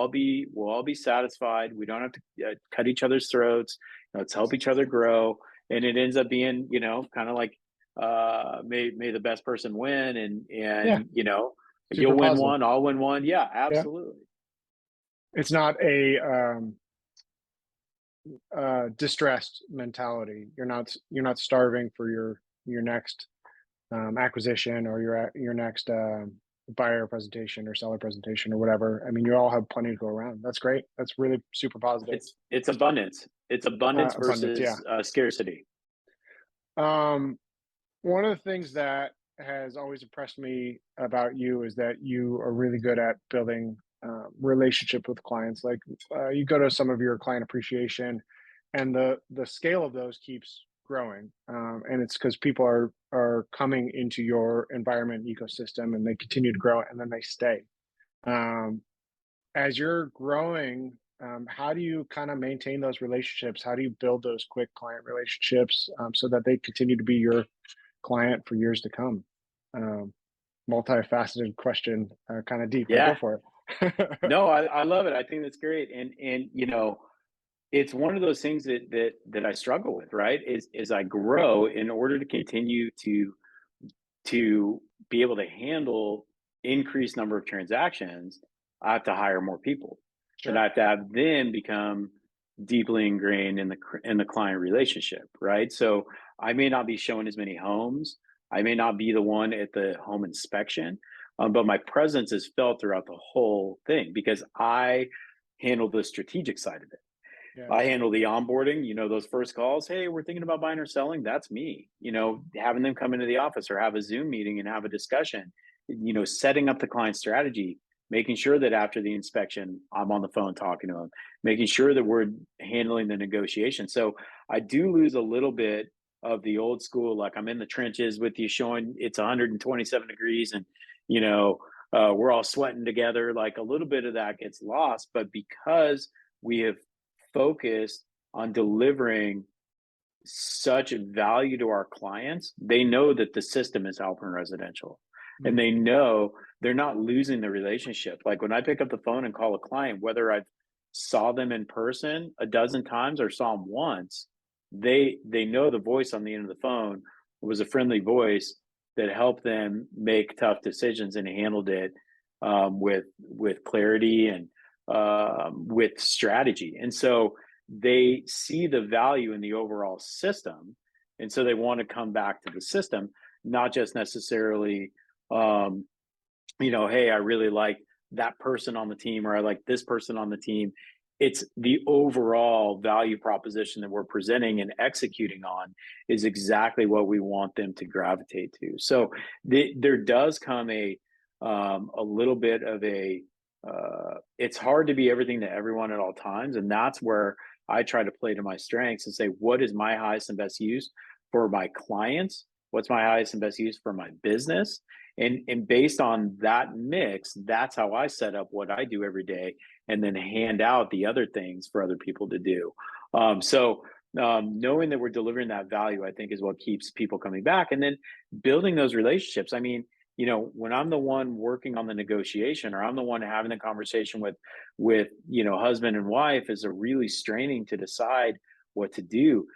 all be satisfied. We don't have to cut each other's throats. Let's help each other grow. And it ends up being, kind of like, may the best person win. And you'll win one, I'll win one. Yeah, absolutely. Yeah. It's not a distressed mentality. You're not starving for your next acquisition or your next buyer presentation or seller presentation or whatever. I mean, you all have plenty to go around. That's great. That's really super positive. It's abundance. It's abundance versus scarcity. One of the things that has always impressed me about you is that you are really good at building relationship with clients. Like you go to some of your client appreciation and the scale of those keeps growing. And it's because people are coming into your environment ecosystem and they continue to grow and then they stay. As you're growing, how do you kind of maintain those relationships? How do you build those quick client relationships so that they continue to be your client for years to come? multifaceted question, kind of deep, but go Yeah. for it. No, I love it. I think that's great. And it's one of those things that I struggle with, right? Is I grow in order to continue to be able to handle increased number of transactions, I have to hire more people, and I Sure. have to have them become deeply ingrained in the client relationship, right? So I may not be showing as many homes. I may not be the one at the home inspection, but my presence is felt throughout the whole thing because I handle the strategic side of it. Yeah. I handle the onboarding, those first calls. Hey, we're thinking about buying or selling. That's me, having them come into the office or have a Zoom meeting and have a discussion, setting up the client strategy, making sure that after the inspection, I'm on the phone talking to them, making sure that we're handling the negotiation. So I do lose a little bit of the old school, like I'm in the trenches with you showing it's 127 degrees and, we're all sweating together. Like a little bit of that gets lost, but because we have focused on delivering such value to our clients, they know that the system is Halpern Residential. And Mm. they know they're not losing the relationship. Like when I pick up the phone and call a client, whether I've saw them in person a dozen times or saw them once, they know the voice on the end of the phone was a friendly voice that helped them make tough decisions and handled it with clarity and with strategy. And so they see the value in the overall system. And so they want to come back to the system, not just necessarily, hey, I really like that person on the team or I like this person on the team. It's the overall value proposition that we're presenting and executing on is exactly what we want them to gravitate to. So there does come a little bit of it's hard to be everything to everyone at all times. And that's where I try to play to my strengths and say, what is my highest and best use for my clients? What's my highest and best use for my business? And based on that mix, that's how I set up what I do every day and then hand out the other things for other people to do. Knowing that we're delivering that value, I think is what keeps people coming back. And then building those relationships. I mean, when I'm the one working on the negotiation or I'm the one having the conversation with husband and wife is a really straining to decide what to do,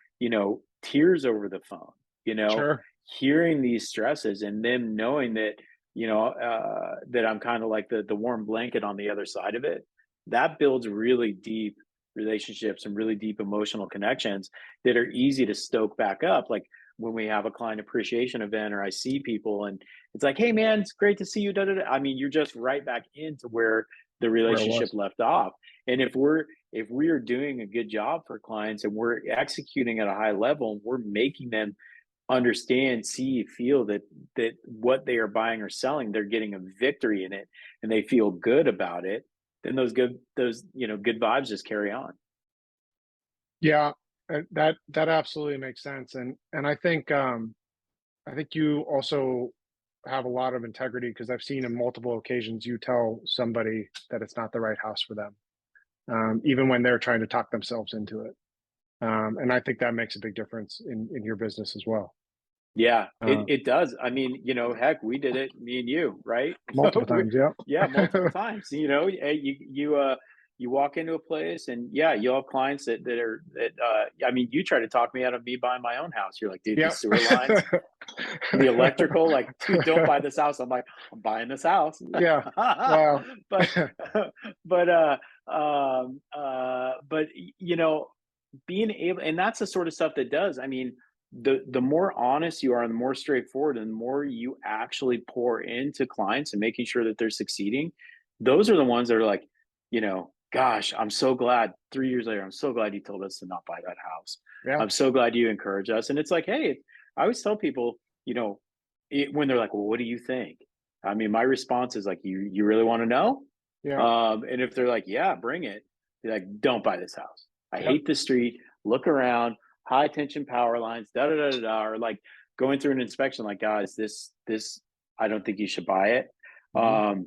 tears over the phone, Sure. hearing these stresses and them knowing that, that I'm kind of like the warm blanket on the other side of it, that builds really deep relationships and really deep emotional connections that are easy to stoke back up. Like when we have a client appreciation event or I see people and it's like, hey man, it's great to see you. Da, da, da. I mean, you're just right back into where the Where it relationship was. left off. And if we are doing a good job for clients and we're executing at a high level and we're making them understand, see, feel that what they are buying or selling, they're getting a victory in it and they feel good about it, then those good vibes just carry on. Yeah, that absolutely makes sense, and I think you also have a lot of integrity because I've seen in multiple occasions you tell somebody that it's not the right house for them, even when they're trying to talk themselves into it. And I think that makes a big difference in your business as well. Yeah, Uh, it does. I mean, heck, we did it, me and you, right? Multiple times, yeah. Yeah, multiple times. You walk into a place and yeah, you'll have clients I mean, you try to talk me out of me buying my own house. You're like, dude, Yeah. these sewer lines, the electrical, like, dude, don't buy this house. I'm like, I'm buying this house. Yeah. Well, but but being able, and that's the sort of stuff that does. I mean, the more honest you are and the more straightforward and the more you actually pour into clients and making sure that they're succeeding, those are the ones that are like, gosh, I'm so glad 3 years later, I'm so glad you told us to not buy that house. yeah. I'm so glad you encourage us. And it's like, hey, I always tell people, when they're like, well, what do you think? I mean, my response is like, you really want to know? Yeah. And if they're like, yeah, bring it, be like, don't buy this house. I Yep. hate the street. Look around, high tension power lines, da da da da da, or like going through an inspection, like, guys, this, I don't think you should buy it. Mhm.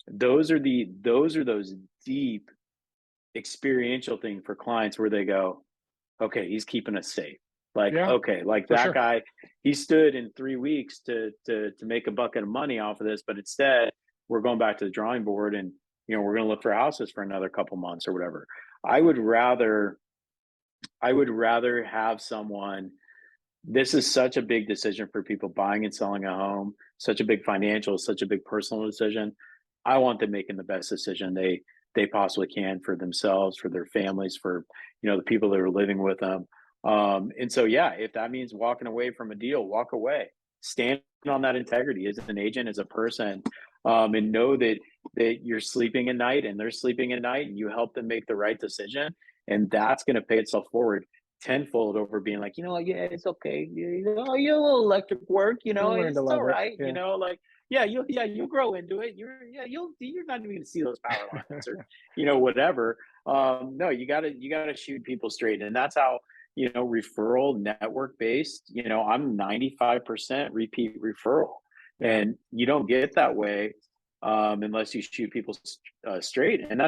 Those are those deep experiential thing for clients where they go, okay, he's keeping us safe. Like, Yeah, okay, like for that sure. guy, he stood in 3 weeks to make a bucket of money off of this, but instead we're going back to the drawing board, and we're going to look for houses for another couple months or whatever. I would rather have someone. This is such a big decision for people buying and selling a home, such a big financial, such a big personal decision. I want them making the best decision they possibly can for themselves, for their families, for the people that are living with them. And so, yeah, if that means walking away from a deal, walk away. Stand on that integrity as an agent, as a person, and know that you're sleeping at night and they're sleeping at night, and you help them make the right decision, and that's going to pay itself forward tenfold over being like, yeah, it's okay. You little electric work, You'll learn it's to all love it. right. Yeah. Like, you'll grow into it. You're not even gonna see those power lines or, whatever. No, you gotta shoot people straight. And that's how, referral network based, I'm 95% repeat referral. Yeah. And you don't get that way unless you shoot people straight. And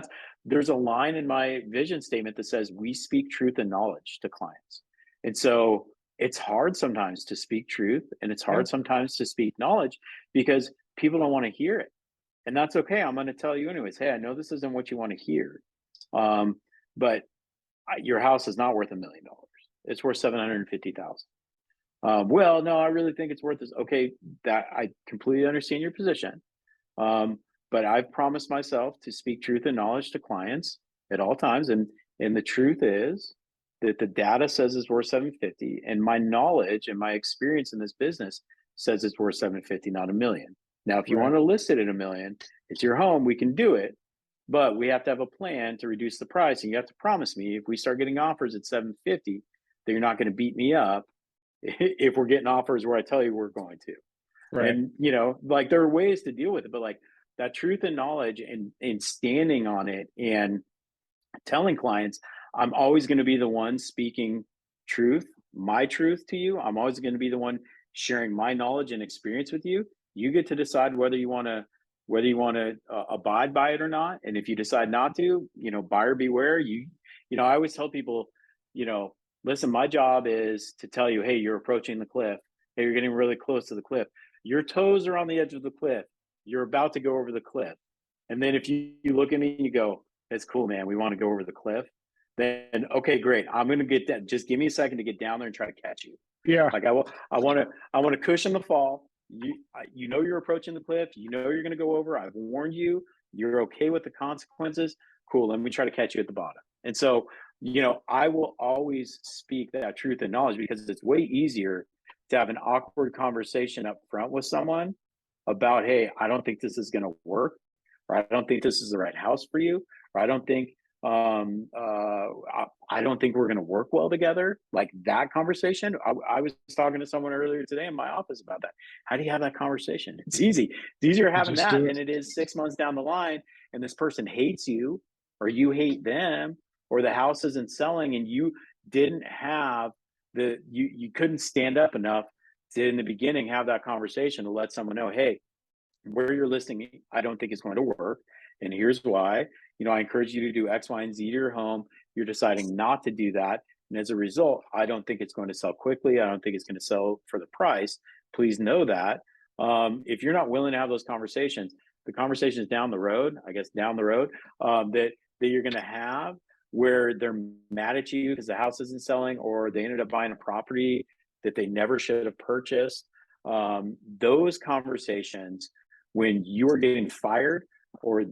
there's a line in my vision statement that says we speak truth and knowledge to clients. And so it's hard sometimes to speak truth, and it's hard sometimes to speak knowledge because people don't want to hear it. And that's okay. I'm going to tell you anyways. Hey, I know this isn't what you want to hear. But your house is not worth $1 million. It's worth 750,000. Well, no, I really think it's worth this. Okay, that I completely understand your position. But I've promised myself to speak truth and knowledge to clients at all times. And the truth is that the data says it's worth 750, and my knowledge and my experience in this business says it's worth 750, not $1 million. Now, if you want to list it at $1 million, it's your home, we can do it, but we have to have a plan to reduce the price. And you have to promise me if we start getting offers at 750, that you're not going to beat me up if we're getting offers where I tell you we're going to. Right. And like there are ways to deal with it, but like that truth and knowledge and standing on it and telling clients, I'm always going to be the one speaking my truth to you. I'm always going to be the one sharing my knowledge and experience with you. You get to decide whether you want to abide by it or not. And if you decide not to, buyer beware. I always tell people, listen, my job is to tell you, hey, you're approaching the cliff. Hey, you're getting really close to the cliff. Your toes are on the edge of the cliff. You're about to go over the cliff. And then if you look at me and you go, it's cool, man, we want to go over the cliff. Then, okay, great. I'm going to get that. Just give me a second to get down there and try to catch you. Yeah. Like I want to cushion the fall. You're approaching the cliff. You're going to go over. I've warned you. You're okay with the consequences. Cool. Let me try to catch you at the bottom. And so, I will always speak that truth and knowledge because it's way easier to have an awkward conversation up front with someone about, hey, I don't think this is going to work, or I don't think this is the right house for you, or I don't think we're going to work well together. Like that conversation. I was talking to someone earlier today in my office about that. How do you have that conversation? It's easy. It's easier having that than it is 6 months down the line and this person hates you, or you hate them, or the house isn't selling and you didn't have you couldn't stand up enough to in the beginning have that conversation to let someone know, hey, where you're listing, I don't think it's going to work. And here's why. I encourage you to do X, Y, and Z to your home. You're deciding not to do that. And as a result, I don't think it's going to sell quickly. I don't think it's going to sell for the price. Please know that. If you're not willing to have those conversations, the conversations down the road, that you're going to have where they're mad at you because the house isn't selling, or they ended up buying a property that they never should have purchased. Those conversations, when you are getting fired or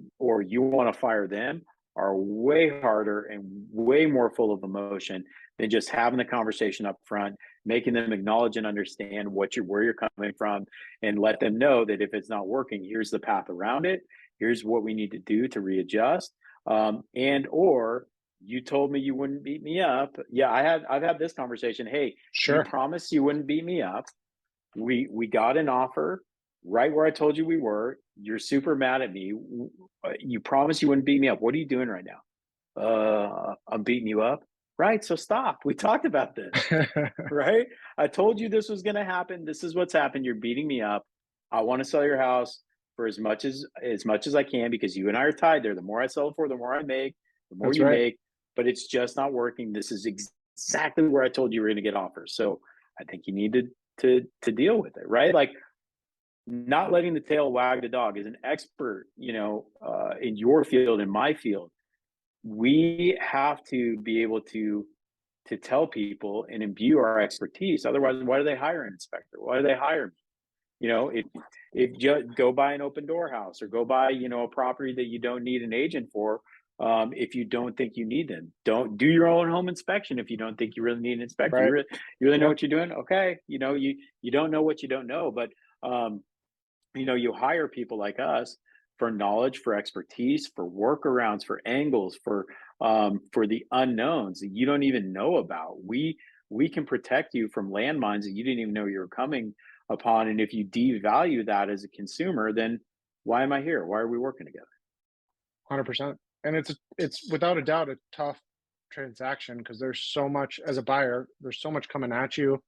you want to fire them, are way harder and way more full of emotion than just having the conversation up front, making them acknowledge and understand where you're coming from, and let them know that if it's not working, here's the path around it. Here's what we need to do to readjust. Or you told me you wouldn't beat me up. Yeah, I've had this conversation. Hey, sure. You promised you wouldn't beat me up. We got an offer right where I told you we were. You're super mad at me. You promised you wouldn't beat me up. What are you doing right now? I'm beating you up. Right. So stop. We talked about this. Right. I told you this was going to happen. This is what's happened. You're beating me up. I want to sell your house for as much as I can, because you and I are tied there. The more I sell it for, the more I make, the more That's you right. make, but it's just not working. This is exactly where I told you were going to get offers. So I think you need to deal with it, right? Like, not letting the tail wag the dog. As an expert, in your field, in my field, we have to be able to tell people and imbue our expertise. Otherwise, why do they hire an inspector? Why do they hire me? If you go buy an open door house, or go buy, a property that you don't need an agent for, if you don't think you need them. Don't do your own home inspection if you don't think you really need an inspector. Right. You really know what you're doing. Okay, you don't know what you don't know, but you hire people like us for knowledge, for expertise, for workarounds, for angles, for the unknowns that you don't even know about. We can protect you from landmines that you didn't even know you were coming upon. And if you devalue that as a consumer, then why am I here? Why are we working together? 100%. And it's without a doubt a tough transaction, because there's so much, as a buyer, there's so much coming at you,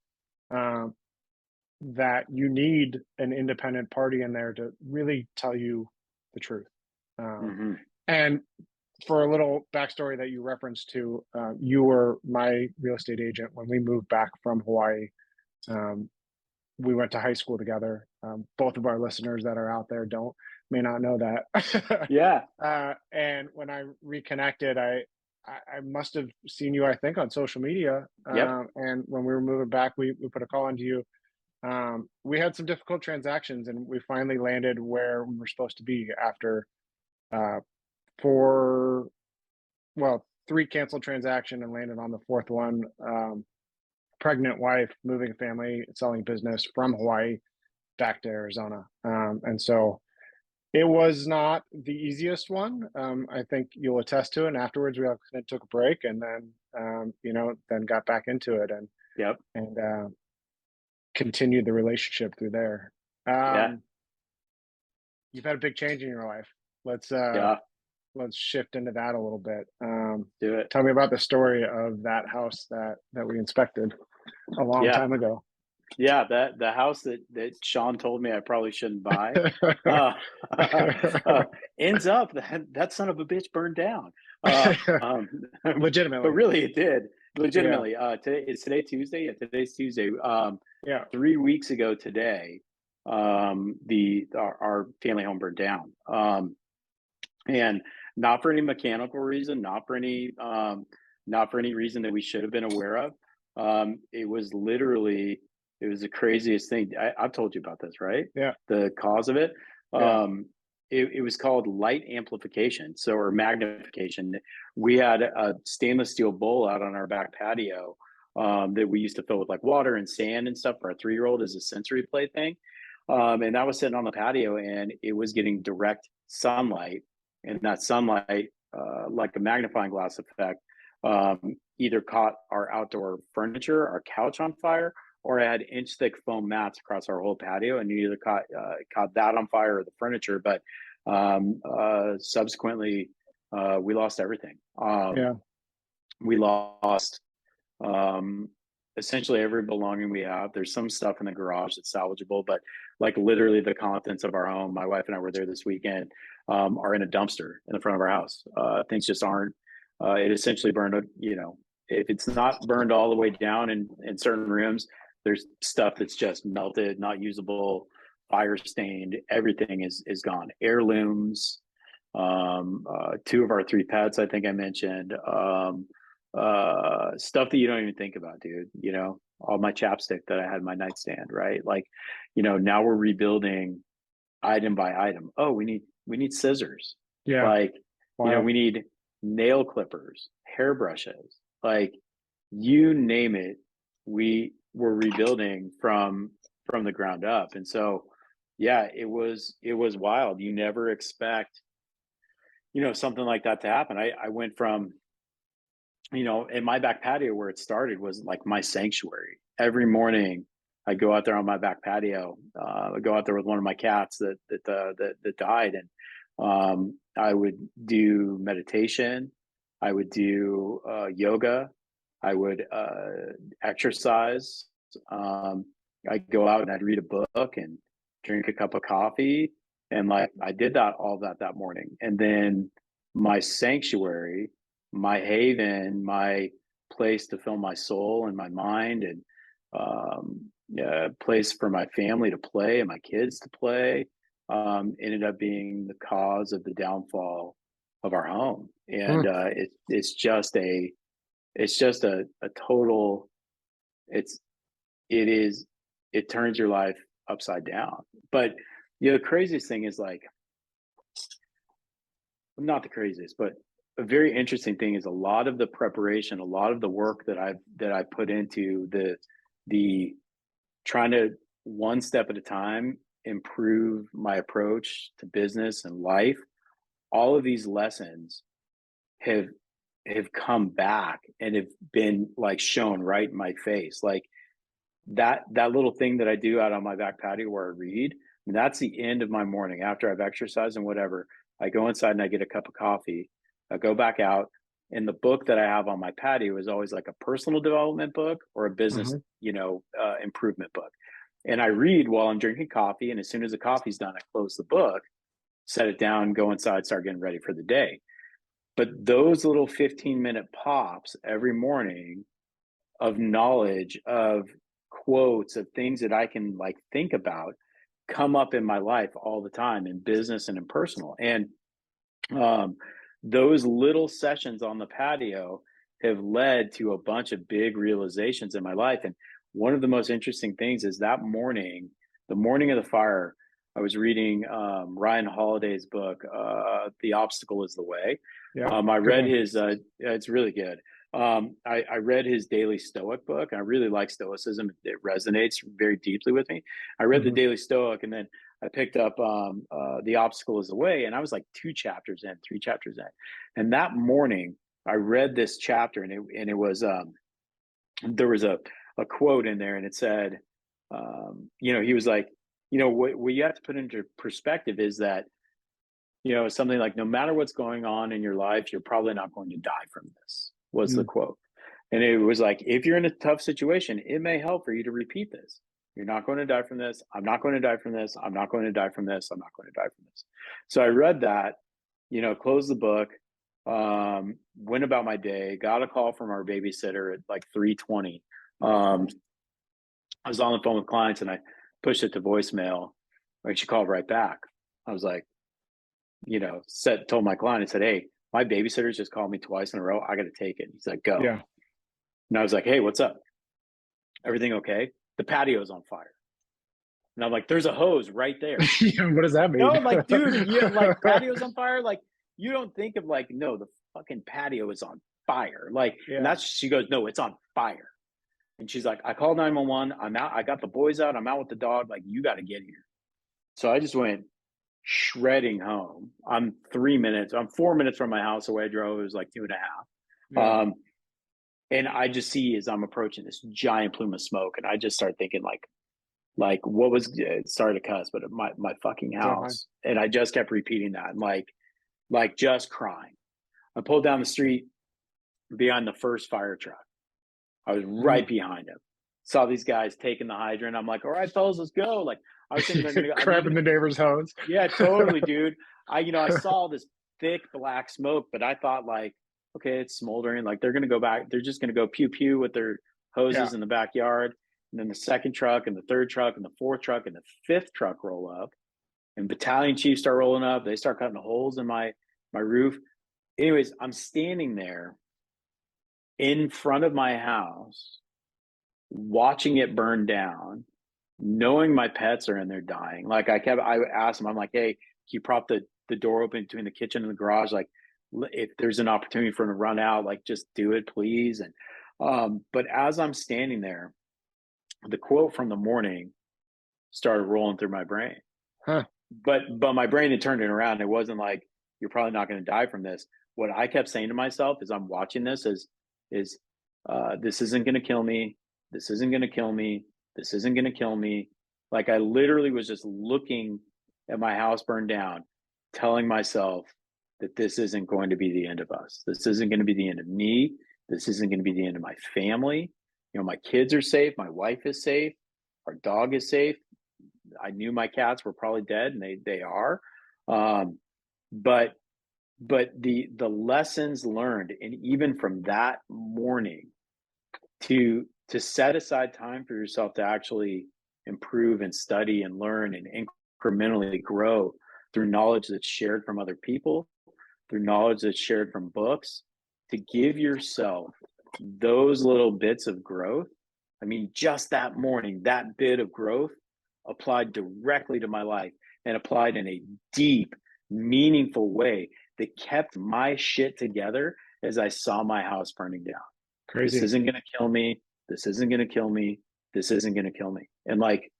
that you need an independent party in there to really tell you the truth. And for a little backstory that you referenced to, you were my real estate agent when we moved back from Hawaii. We went to high school together. Both of our listeners that are out there may not know that. Yeah. And when I reconnected, I must have seen you, I think, on social media. Yep. And when we were moving back, we put a call into you. We had some difficult transactions, and we finally landed where we were supposed to be after three canceled transaction, and landed on the fourth one. Pregnant wife, moving family, selling business from Hawaii back to Arizona. And so it was not the easiest one. I think you'll attest to it. And afterwards, we took a break, and then, then got back into it, and Yep. And continued the relationship through there. Yeah. You've had a big change in your life. Let's shift into that a little bit. Do it. Tell me about the story of that house that we inspected a long time ago. Yeah, the house that Sean told me I probably shouldn't buy ends up that son of a bitch burned down. Legitimately, but really it did. Legitimately. Yeah. Is today Tuesday? Yeah, today's Tuesday. 3 weeks ago today, our family home burned down. And not for any mechanical reason, not for any reason that we should have been aware of. It was the craziest thing. I've told you about this, right? Yeah. The cause of it. It was called light amplification, or magnification. We had a stainless steel bowl out on our back patio that we used to fill with like water and sand and stuff for our 3-year-old as a sensory play thing. And that was sitting on the patio, and it was getting direct sunlight. And that sunlight, like a magnifying glass effect, either caught our outdoor furniture, our couch on fire, or it had inch-thick foam mats across our whole patio, and you either caught that on fire or the furniture. But subsequently, we lost everything. We lost essentially every belonging we have. There's some stuff in the garage that's salvageable, but like literally the contents of our home, my wife and I were there this weekend, are in a dumpster in the front of our house. Things just aren't. It essentially burned. If it's not burned all the way down in certain rooms, there's stuff that's just melted, not usable, fire stained. Everything is gone. Heirlooms, 2 of our 3 pets, I think I mentioned, stuff that you don't even think about, dude. All my chapstick that I had in my nightstand, right? Like, now we're rebuilding item by item. Oh, we need scissors. Yeah. Like, wow. We need nail clippers, hairbrushes, like you name it. We were rebuilding from the ground up. And so, yeah, it was wild. You never expect, something like that to happen. I went from, in my back patio where it started was like my sanctuary. Every morning I go out there on my back patio. I go out there with one of my cats that died, and I would do meditation. I would do yoga. I would exercise. I'd go out and I'd read a book and drink a cup of coffee, and like I did all that morning. And then my sanctuary, my haven, my place to fill my soul and my mind, and a place for my family to play and my kids to play, ended up being the cause of the downfall of our home. And it's just a total, it turns your life upside down. But the craziest thing is, like, not the craziest, but a very interesting thing is a lot of the preparation, a lot of the work that I put into the trying to, one step at a time, improve my approach to business and life. All of these lessons have come back and have been, like, shown right in my face. Like that little thing that I do out on my back patio where I read, and that's the end of my morning after I've exercised and whatever. I go inside and I get a cup of coffee. I go back out, and the book that I have on my patio is always like a personal development book or a business, improvement book. And I read while I'm drinking coffee. And as soon as the coffee's done, I close the book, set it down, go inside, start getting ready for the day. But those little 15-minute pops every morning of knowledge, of quotes, of things that I can, like, think about, come up in my life all the time, in business and in personal. And those little sessions on the patio have led to a bunch of big realizations in my life. And one of the most interesting things is that morning, the morning of the fire, I was reading Ryan Holiday's book, The Obstacle is the Way. Yeah, I read his, it's really good. I read his Daily Stoic book. I really like Stoicism. It resonates very deeply with me. I read the Daily Stoic, and then I picked up The Obstacle is the Way, and I was like 3 chapters in. And that morning, I read this chapter, and it was, there was a quote in there, and it said, he was like, what you have to put into perspective is that, something like, no matter what's going on in your life, you're probably not going to die from this, was the quote. And it was like, if you're in a tough situation, it may help for you to repeat this. You're not going to die from this. I'm not going to die from this. I'm not going to die from this. I'm not going to die from this. So I read that, closed the book, went about my day, got a call from our babysitter at like 3:20. I was on the phone with clients, and I pushed it to voicemail, and she called right back. I was like, told my client, I said, hey, my babysitter's just called me twice in a row. I got to take it. He's like, go. Yeah. And I was like, hey, what's up? Everything okay? The patio's on fire. And I'm like, there's a hose right there. What does that mean? No, I'm like, dude, like, patio's on fire. Like, you don't think of, like, no, the fucking patio is on fire. Like, and she goes, no, it's on fire. And she's like, I called 911. I'm out. I got the boys out. I'm out with the dog. Like, you got to get here. So I just went shredding home. I'm 4 minutes from my house away. I drove. It was like 2.5. Yeah. And I just see, as I'm approaching, this giant plume of smoke, and I just start thinking, like what was, sorry to cuss, but my fucking house. And I just kept repeating that, and like just crying. I pulled down the street behind the first fire truck. I was right behind him. Saw these guys taking the hydrant. I'm like, all right, fellas, let's go. Like, I was thinking they're gonna go grabbing the neighbor's hose. Yeah, totally, dude. I saw this thick black smoke, but I thought, like, okay, it's smoldering. Like, they're gonna go back. They're just gonna go pew pew with their hoses in the backyard. And then the second truck and the third truck and the fourth truck and the fifth truck roll up, and battalion chiefs start rolling up. They start cutting holes in my roof. Anyways, I'm standing there in front of my house, watching it burn down, knowing my pets are in there dying. Like, I asked him, I'm like, hey, can you prop the door open between the kitchen and the garage? Like, if there's an opportunity for him to run out, like, just do it, please. And but as I'm standing there, the quote from the morning started rolling through my brain. But my brain had turned it around. It wasn't like, you're probably not going to die from this. What I kept saying to myself as I'm watching this is this isn't going to kill me. This isn't going to kill me. This isn't going to kill me. Like, I literally was just looking at my house burn down, telling myself that this isn't going to be the end of us. This isn't going to be the end of me. This isn't going to be the end of my family. My kids are safe. My wife is safe. Our dog is safe. I knew my cats were probably dead, and they are. But the lessons learned, and even from that morning, to set aside time for yourself to actually improve and study and learn and incrementally grow through knowledge that's shared from other people, through knowledge that's shared from books, to give yourself those little bits of growth. I mean, just that morning, that bit of growth applied directly to my life and applied in a deep, meaningful way that kept my shit together as I saw my house burning down. Crazy. This isn't going to kill me. This isn't going to kill me. This isn't going to kill me. And like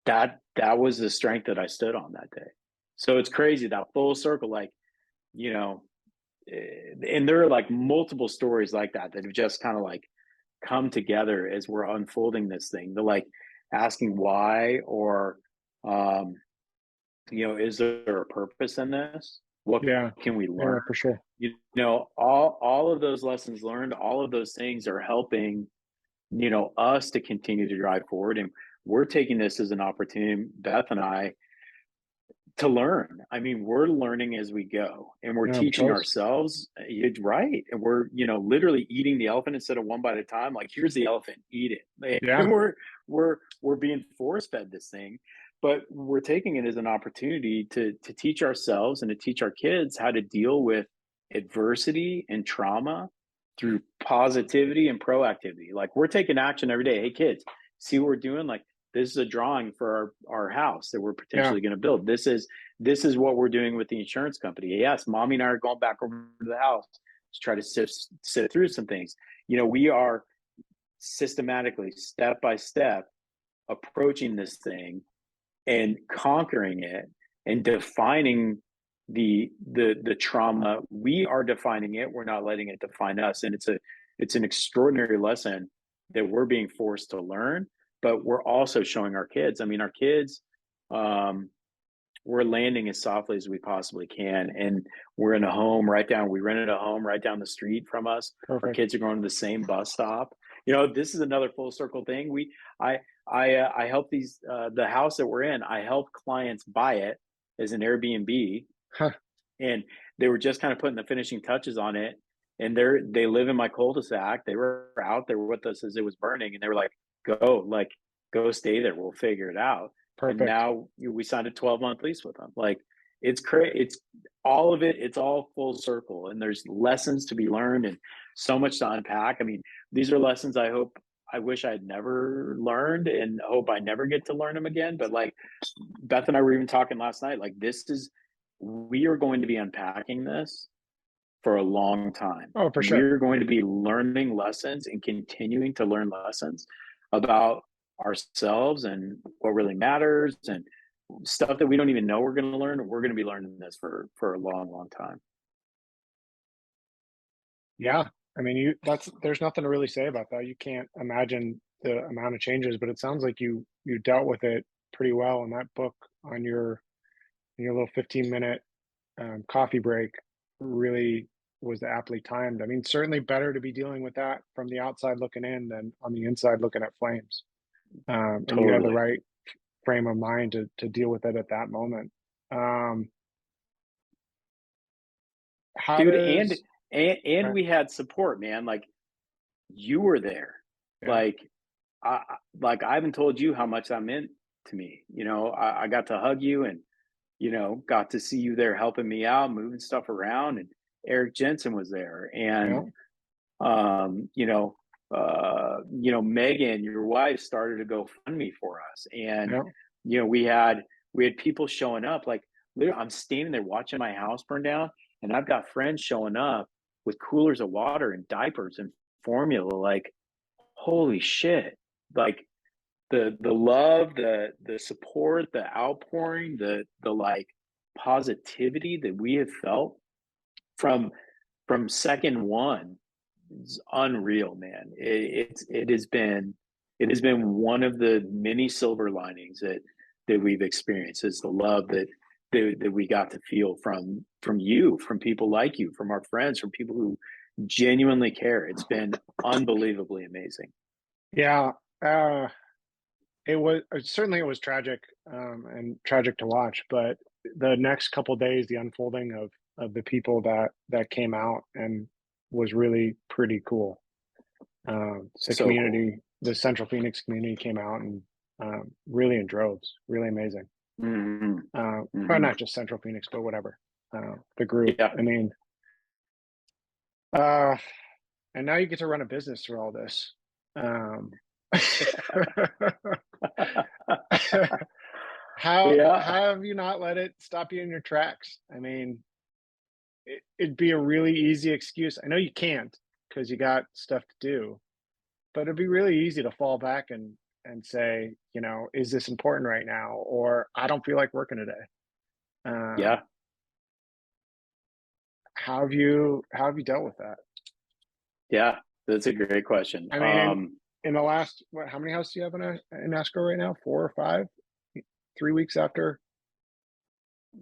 that was the strength that I stood on that day. So it's crazy, that full circle, like, you know, and there are like multiple stories like that have just kind of like come together as we're unfolding this thing. They're like asking why, or, you know, is there a purpose in this? What can we learn? Yeah, for sure. You know, all of those lessons learned, all of those things are helping, you know, us to continue to drive forward. And we're taking this as an opportunity, Beth and I, to learn. I mean, we're learning as we go, and we're teaching ourselves. Right. And we're, you know, literally eating the elephant instead of one bite at a time. Like, here's the elephant, eat it. Yeah. And we're being force fed this thing, but we're taking it as an opportunity to teach ourselves and to teach our kids how to deal with adversity and trauma through positivity and proactivity. Like, we're taking action every day. Hey, kids, see what we're doing? Like, this is a drawing for our house that we're potentially going to build. This is what we're doing with the insurance company. Yes, mommy and I are going back over to the house to try to sift through some things. You know, we are systematically, step by step, approaching this thing and conquering it and defining the trauma. We are defining it. We're not letting it define us. And it's an extraordinary lesson that we're being forced to learn. But we're also showing our kids. I mean, our kids, we're landing as softly as we possibly can. And we're in a home we rented a home right down the street from us. Perfect. Our kids are going to the same bus stop. You know, this is another full circle thing. I help the house that we're in, I help clients buy it as an Airbnb. And they were just kind of putting the finishing touches on it. And they live in my cul-de-sac. They were out there with us as it was burning. And they were like, go stay there. We'll figure it out. Perfect. And now we signed a 12-month lease with them. Like, it's crazy. It's all of it. It's all full circle. And there's lessons to be learned and so much to unpack. I mean, these are lessons I wish I'd never learned and hope I never get to learn them again. But like Beth and I were even talking last night, like we are going to be unpacking this for a long time. Oh, for sure. We're going to be learning lessons and continuing to learn lessons about ourselves and what really matters and stuff that we don't even know we're going to learn. We're going to be learning this for a long, long time. Yeah. I mean, there's nothing to really say about that. You can't imagine the amount of changes, but it sounds like you dealt with it pretty well. And that book on your little 15-minute coffee break really was aptly timed. I mean, certainly better to be dealing with that from the outside looking in than on the inside looking at flames. And you had the right frame of mind to deal with it at that moment. And we had support, man. Like, you were there. Yeah. Like I haven't told you how much that meant to me. You know, I got to hug you and, you know, got to see you there helping me out, moving stuff around. And Eric Jensen was there. And, you know, Megan, your wife, started to GoFundMe for us. And, you know, we had people showing up. Like, literally, I'm standing there watching my house burn down, and I've got friends showing up with coolers of water and diapers and formula. Like, holy shit. Like, the love, the support, the outpouring, the like positivity that we have felt from second one is unreal, man. It has been one of the many silver linings that we've experienced, is the love that we got to feel from you, from people like you, from our friends, from people who genuinely care. It's been unbelievably amazing. Yeah. It was tragic, and tragic to watch, but the next couple of days, the unfolding of the people that came out and was really pretty cool. So cool. The Central Phoenix community came out and really in droves, really amazing. Mm-hmm. Or Mm-hmm. not just Central Phoenix, but whatever. The group. Yeah. I mean, and now you get to run a business through all this. How Yeah. have you not let it stop you in your tracks? I mean, it'd be a really easy excuse. I know you can't because you got stuff to do, but it'd be really easy to fall back and say, you know, is this important right now? Or I don't feel like working today. Yeah. How have you dealt with that? Yeah. That's a great question. I mean, in the last how many houses do you have in escrow right now? 4 or 5? 3 weeks after,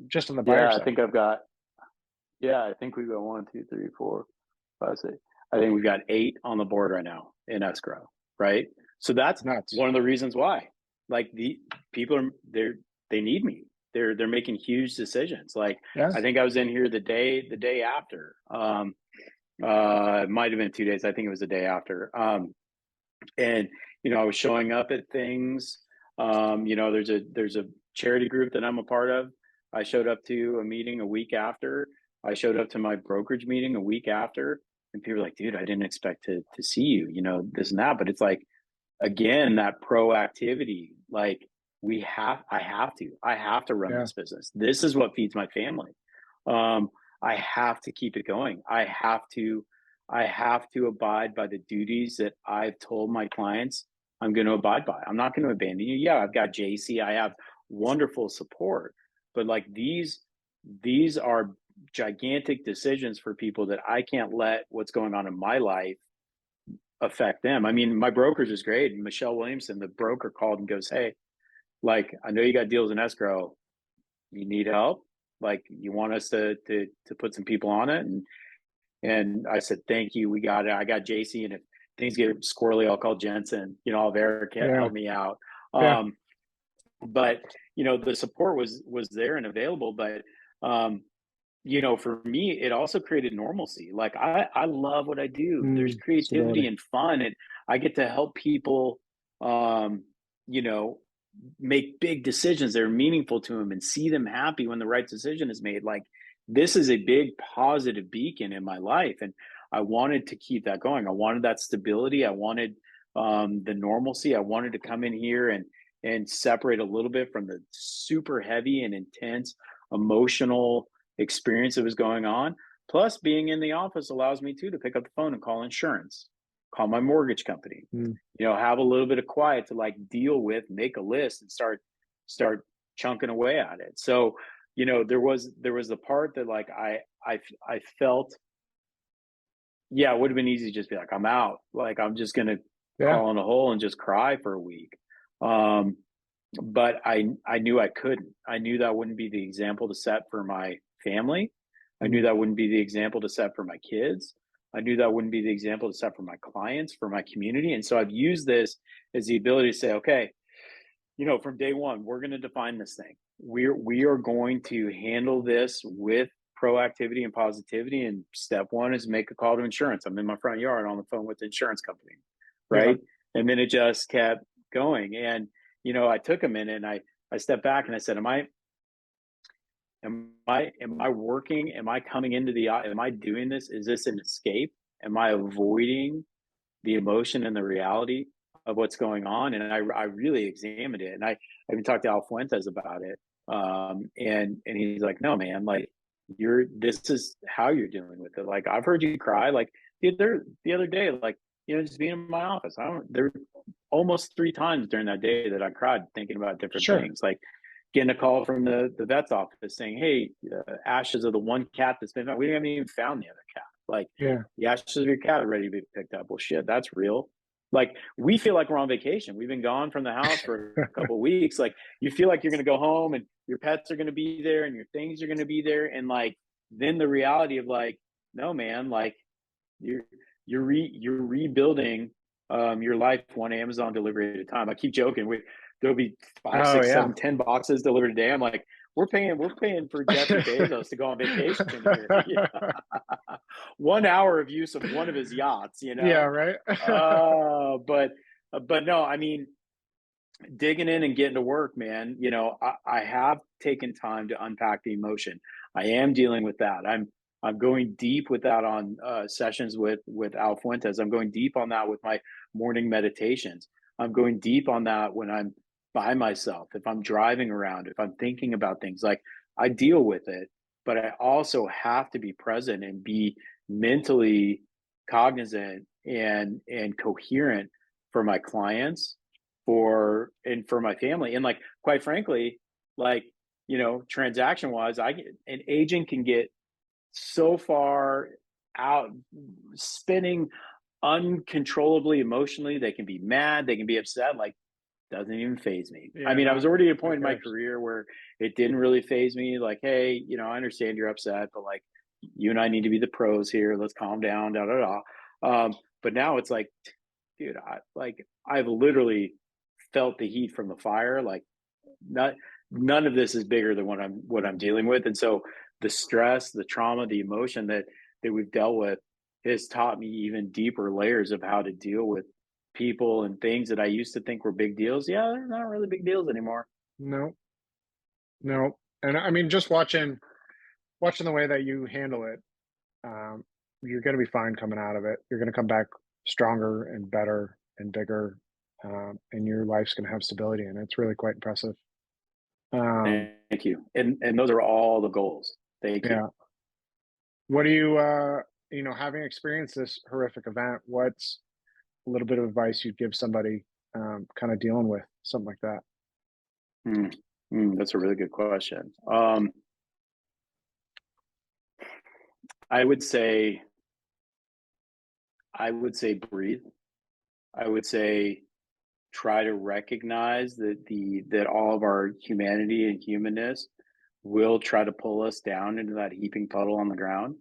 just on the buyer Yeah, I side. think I've got, yeah, I think we've got 1, 2, 3, 4, 5, 6. I think we've got 8 on the board right now in escrow, right? So that's Nuts. one of the reasons why. Like the people are they need me. They're making huge decisions. Like Yeah. I think I was in here the day after. It might have been 2 days. I think it was the day after. And I was showing up at things. There's a charity group that I'm a part of. I showed up to a meeting a week after. I showed up to my brokerage meeting a week after, and people were like, "Dude, I didn't expect to see you." This and that. But it's like, again, that proactivity. Like I have to run Yeah. this business. This is what feeds my family. I have to keep it going. I have to abide by the duties that I've told my clients I'm going to abide by. I'm not going to abandon you. Yeah, I've got JC. I have wonderful support, but like these are gigantic decisions for people that I can't let what's going on in my life affect them. I mean, my brokerage is great. Michelle Williamson, the broker, called and goes, "Hey, like I know you got deals in escrow. You need help. Like you want us to put some people on it." And I said, "Thank you. We got it. I got JC, and if things get squirrely, I'll call Jensen. I'll have Eric Yeah. help me out." Yeah. But the support was there and available. But for me, it also created normalcy. Like I love what I do. There's creativity Stability. and fun, and I get to help people. You know, make big decisions that are meaningful to them and see them happy when the right decision is made. Like this is a big positive beacon in my life, and I wanted to keep that going. I wanted that stability. I wanted the normalcy. I wanted to come in here and separate a little bit from the super heavy and intense emotional experience that was going on. Plus, being in the office allows me to pick up the phone and call insurance, call my mortgage company, have a little bit of quiet to like deal with, make a list, and start chunking away at it. So, there was the part that like I felt, yeah, it would have been easy to just be like, I'm out. Like I'm just gonna crawl in a hole and just cry for a week. But I knew I couldn't. I knew that wouldn't be the example to set for my family. I knew that wouldn't be the example to set for my kids. I knew that wouldn't be the example to set for my clients, for my community. And so I've used this as the ability to say, okay, from day one, we're going to define this thing. We are going to handle this with proactivity and positivity. And step one is make a call to insurance. I'm in my front yard on the phone with the insurance company, right? Yeah. And then it just kept going. And I took a minute and I stepped back and I said, am I working? Am I coming into am I doing this? Is this an escape? Am I avoiding the emotion and the reality of what's going on? And I really examined it. And I even talked to Al Fuentes about it. And he's like, no, man, like this is how you're dealing with it. Like I've heard you cry. Like the other day, like, just being in my office, there almost 3 times during that day that I cried thinking about different things, like getting a call from the vet's office saying, "Hey, ashes of the one cat that's been found. We haven't even found the other cat. Like, the ashes of your cat are ready to be picked up." Well, shit, that's real. Like, we feel like we're on vacation. We've been gone from the house for a couple of weeks. Like, you feel like you're going to go home and your pets are going to be there and your things are going to be there. And like, then the reality of like, no, man, like you're rebuilding your life one Amazon delivery at a time. I keep joking. There'll be 5, 6, 7, 10 boxes delivered a day. I'm like, we're paying for Jeffrey Bezos to go on vacation here. 1 hour of use of one of his yachts, you know? Yeah, right. But no, I mean, digging in and getting to work, man. You know, I have taken time to unpack the emotion. I am dealing with that. I'm going deep with that on sessions with Al Fuentes. I'm going deep on that with my morning meditations. I'm going deep on that when I'm by myself, if I'm driving around, if I'm thinking about things. Like, I deal with it, but I also have to be present and be mentally cognizant and coherent for my clients, for my family. And like, quite frankly, like, you know, transaction wise, an agent can get so far out spinning uncontrollably emotionally. They can be mad, they can be upset, like, doesn't even phase me. Yeah, I mean, I was already at a point in my cares? career where it didn't really phase me. Like, hey, you know, I understand you're upset, but like, you and I need to be the pros here. Let's calm down, da da da. But now it's like, dude, I've literally felt the heat from the fire. Like, none of this is bigger than what I'm dealing with. And so the stress, the trauma, the emotion that we've dealt with has taught me even deeper layers of how to deal with people and things that I used to think were big deals. Yeah, they're not really big deals anymore. No, no. And I mean, just watching the way that you handle it, you're going to be fine coming out of it. You're going to come back stronger and better and bigger, and your life's going to have stability, and it's really quite impressive. Thank you. And those are all the goals. Thank you. Yeah. What do you know, having experienced this horrific event, what's a little bit of advice you'd give somebody kind of dealing with something like that? That's a really good question. I would say breathe. I would say try to recognize that all of our humanity and humanness will try to pull us down into that heaping puddle on the ground.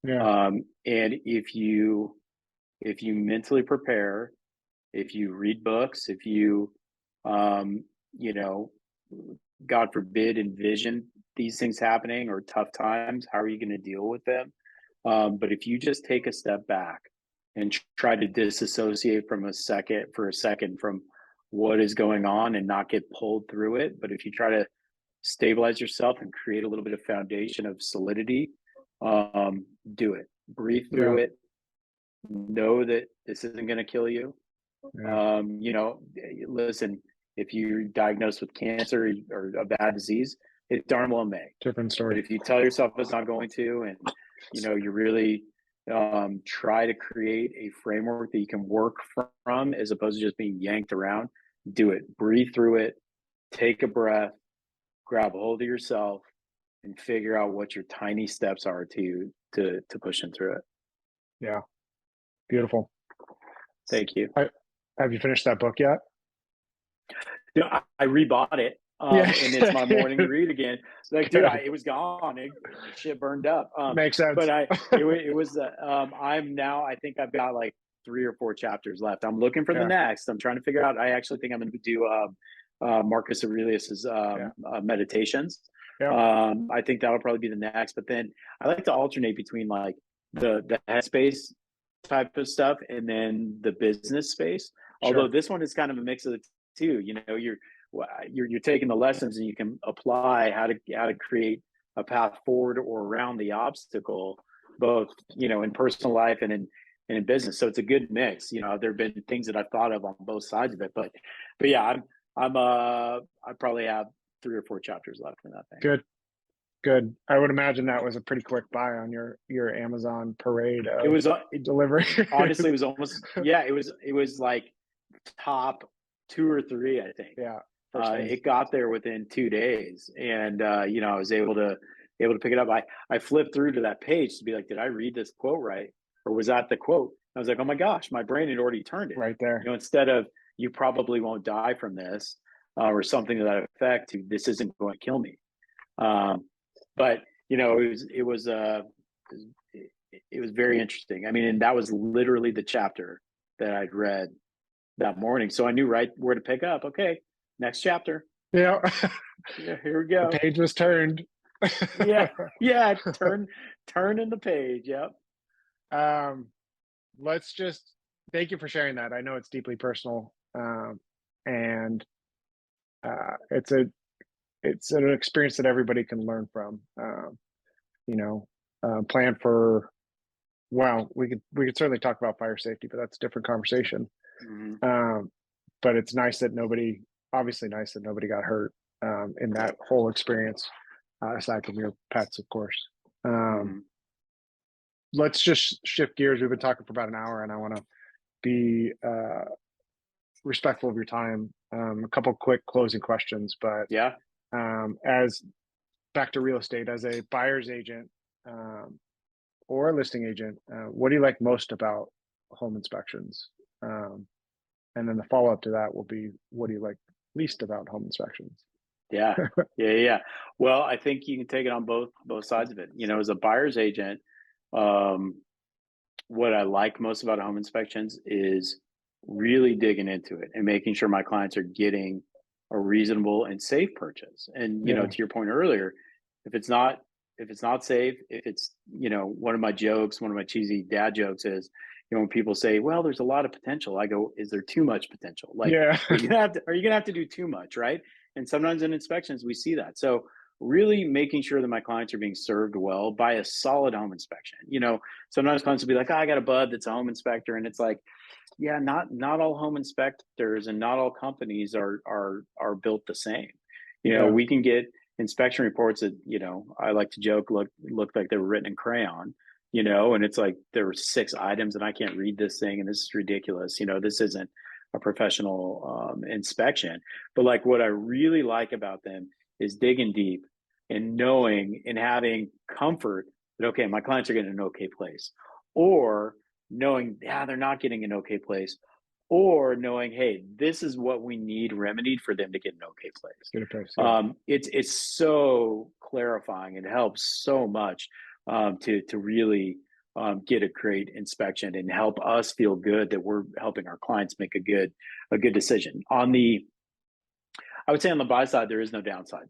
Yeah, And if you mentally prepare, if you read books, if you you know, God forbid, envision these things happening or tough times, how are you going to deal with them? But if you just take a step back and try to disassociate for a second from what is going on and not get pulled through it, but if you try to stabilize yourself and create a little bit of foundation of solidity, do it. Breathe yeah, through it. Know that this isn't going to kill you. yeah. You know, listen, if you're diagnosed with cancer or a bad disease, it darn well may. Different But story. if you tell yourself it's not going to, and you know, you really try to create a framework that you can work from as opposed to just being yanked around, do it. Breathe through it. Take a breath. Grab a hold of yourself, and figure out what your tiny steps are to pushing through it. Yeah, beautiful. Thank you. Have you finished that book yet? You know, I rebought it. Yeah. And it's my morning read again. Like, dude, it was gone. Shit burned up. Makes sense. But it was. I'm now. I think I've got like 3 or 4 chapters left. I'm looking for the next. I'm trying to figure out. I actually think I'm going to do Marcus Aurelius's meditations. Yeah. I think that'll probably be the next. But then I like to alternate between like the headspace type of stuff and then the business space. Although this one is kind of a mix of the two. You know, you're taking the lessons and you can apply how to create a path forward or around the obstacle, both, you know, in personal life and in business. So it's a good mix. You know, there have been things that I've thought of on both sides of it, but yeah, I probably have 3 or 4 chapters left in that thing. Good. I would imagine that was a pretty quick buy on your Amazon parade. It was delivery. Honestly, it was almost, yeah, it was like top 2 or 3, I think. Yeah. It got there within 2 days, and you know, I was able to pick it up. I flipped through to that page to be like, did I read this quote right, or was that the quote? I was like, oh my gosh, my brain had already turned it right there. You know, instead of "you probably won't die from this" or something to that effect, to "this isn't going to kill me." But you know, it was very interesting. I mean, and that was literally the chapter that I'd read that morning, so I knew right where to pick up. Okay, next chapter. Yeah. Yeah, here we go. The page was turned. yeah. Turning the page. Yep. Let's just thank you for sharing that. I know it's deeply personal, and it's an experience that everybody can learn from. You know, plan for. Well, we could certainly talk about fire safety, but that's a different conversation. Mm-hmm. But it's nice that obviously nice that nobody got hurt in that whole experience, aside from your pets, of course. Mm-hmm. Let's just shift gears. We've been talking for about an hour, and I want to be respectful of your time. A couple quick closing questions, but Yeah. as back to real estate, as a buyer's agent or a listing agent, what do you like most about home inspections? And then the follow up to that will be, what do you like least about home inspections? Yeah. Well, I think you can take it on both sides of it. As a buyer's agent, what I like most about home inspections is really digging into it and making sure my clients are getting a reasonable and safe purchase. And to your point earlier, if it's not safe, if it's one of my cheesy dad jokes is, when people say, well, there's a lot of potential, I go, is there too much potential? Like, are you gonna have to do too much, right? And sometimes in inspections we see that. So really making sure that my clients are being served well by a solid home inspection. Sometimes clients will be like, oh, I got a bud that's a home inspector, and it's like, yeah, not all home inspectors and not all companies are built the same. We can get inspection reports that, I like to joke, look like they were written in crayon, and it's like there were 6 items and I can't read this thing and this is ridiculous. This isn't a professional inspection. But like what I really like about them is digging deep and knowing and having comfort that, okay, my clients are getting an okay place, or knowing, they're not getting an okay place, or knowing, hey, this is what we need remedied for them to get an okay place. It's so clarifying. It helps so much to really get a great inspection and help us feel good that we're helping our clients make a good decision. I would say on the buy side, there is no downside.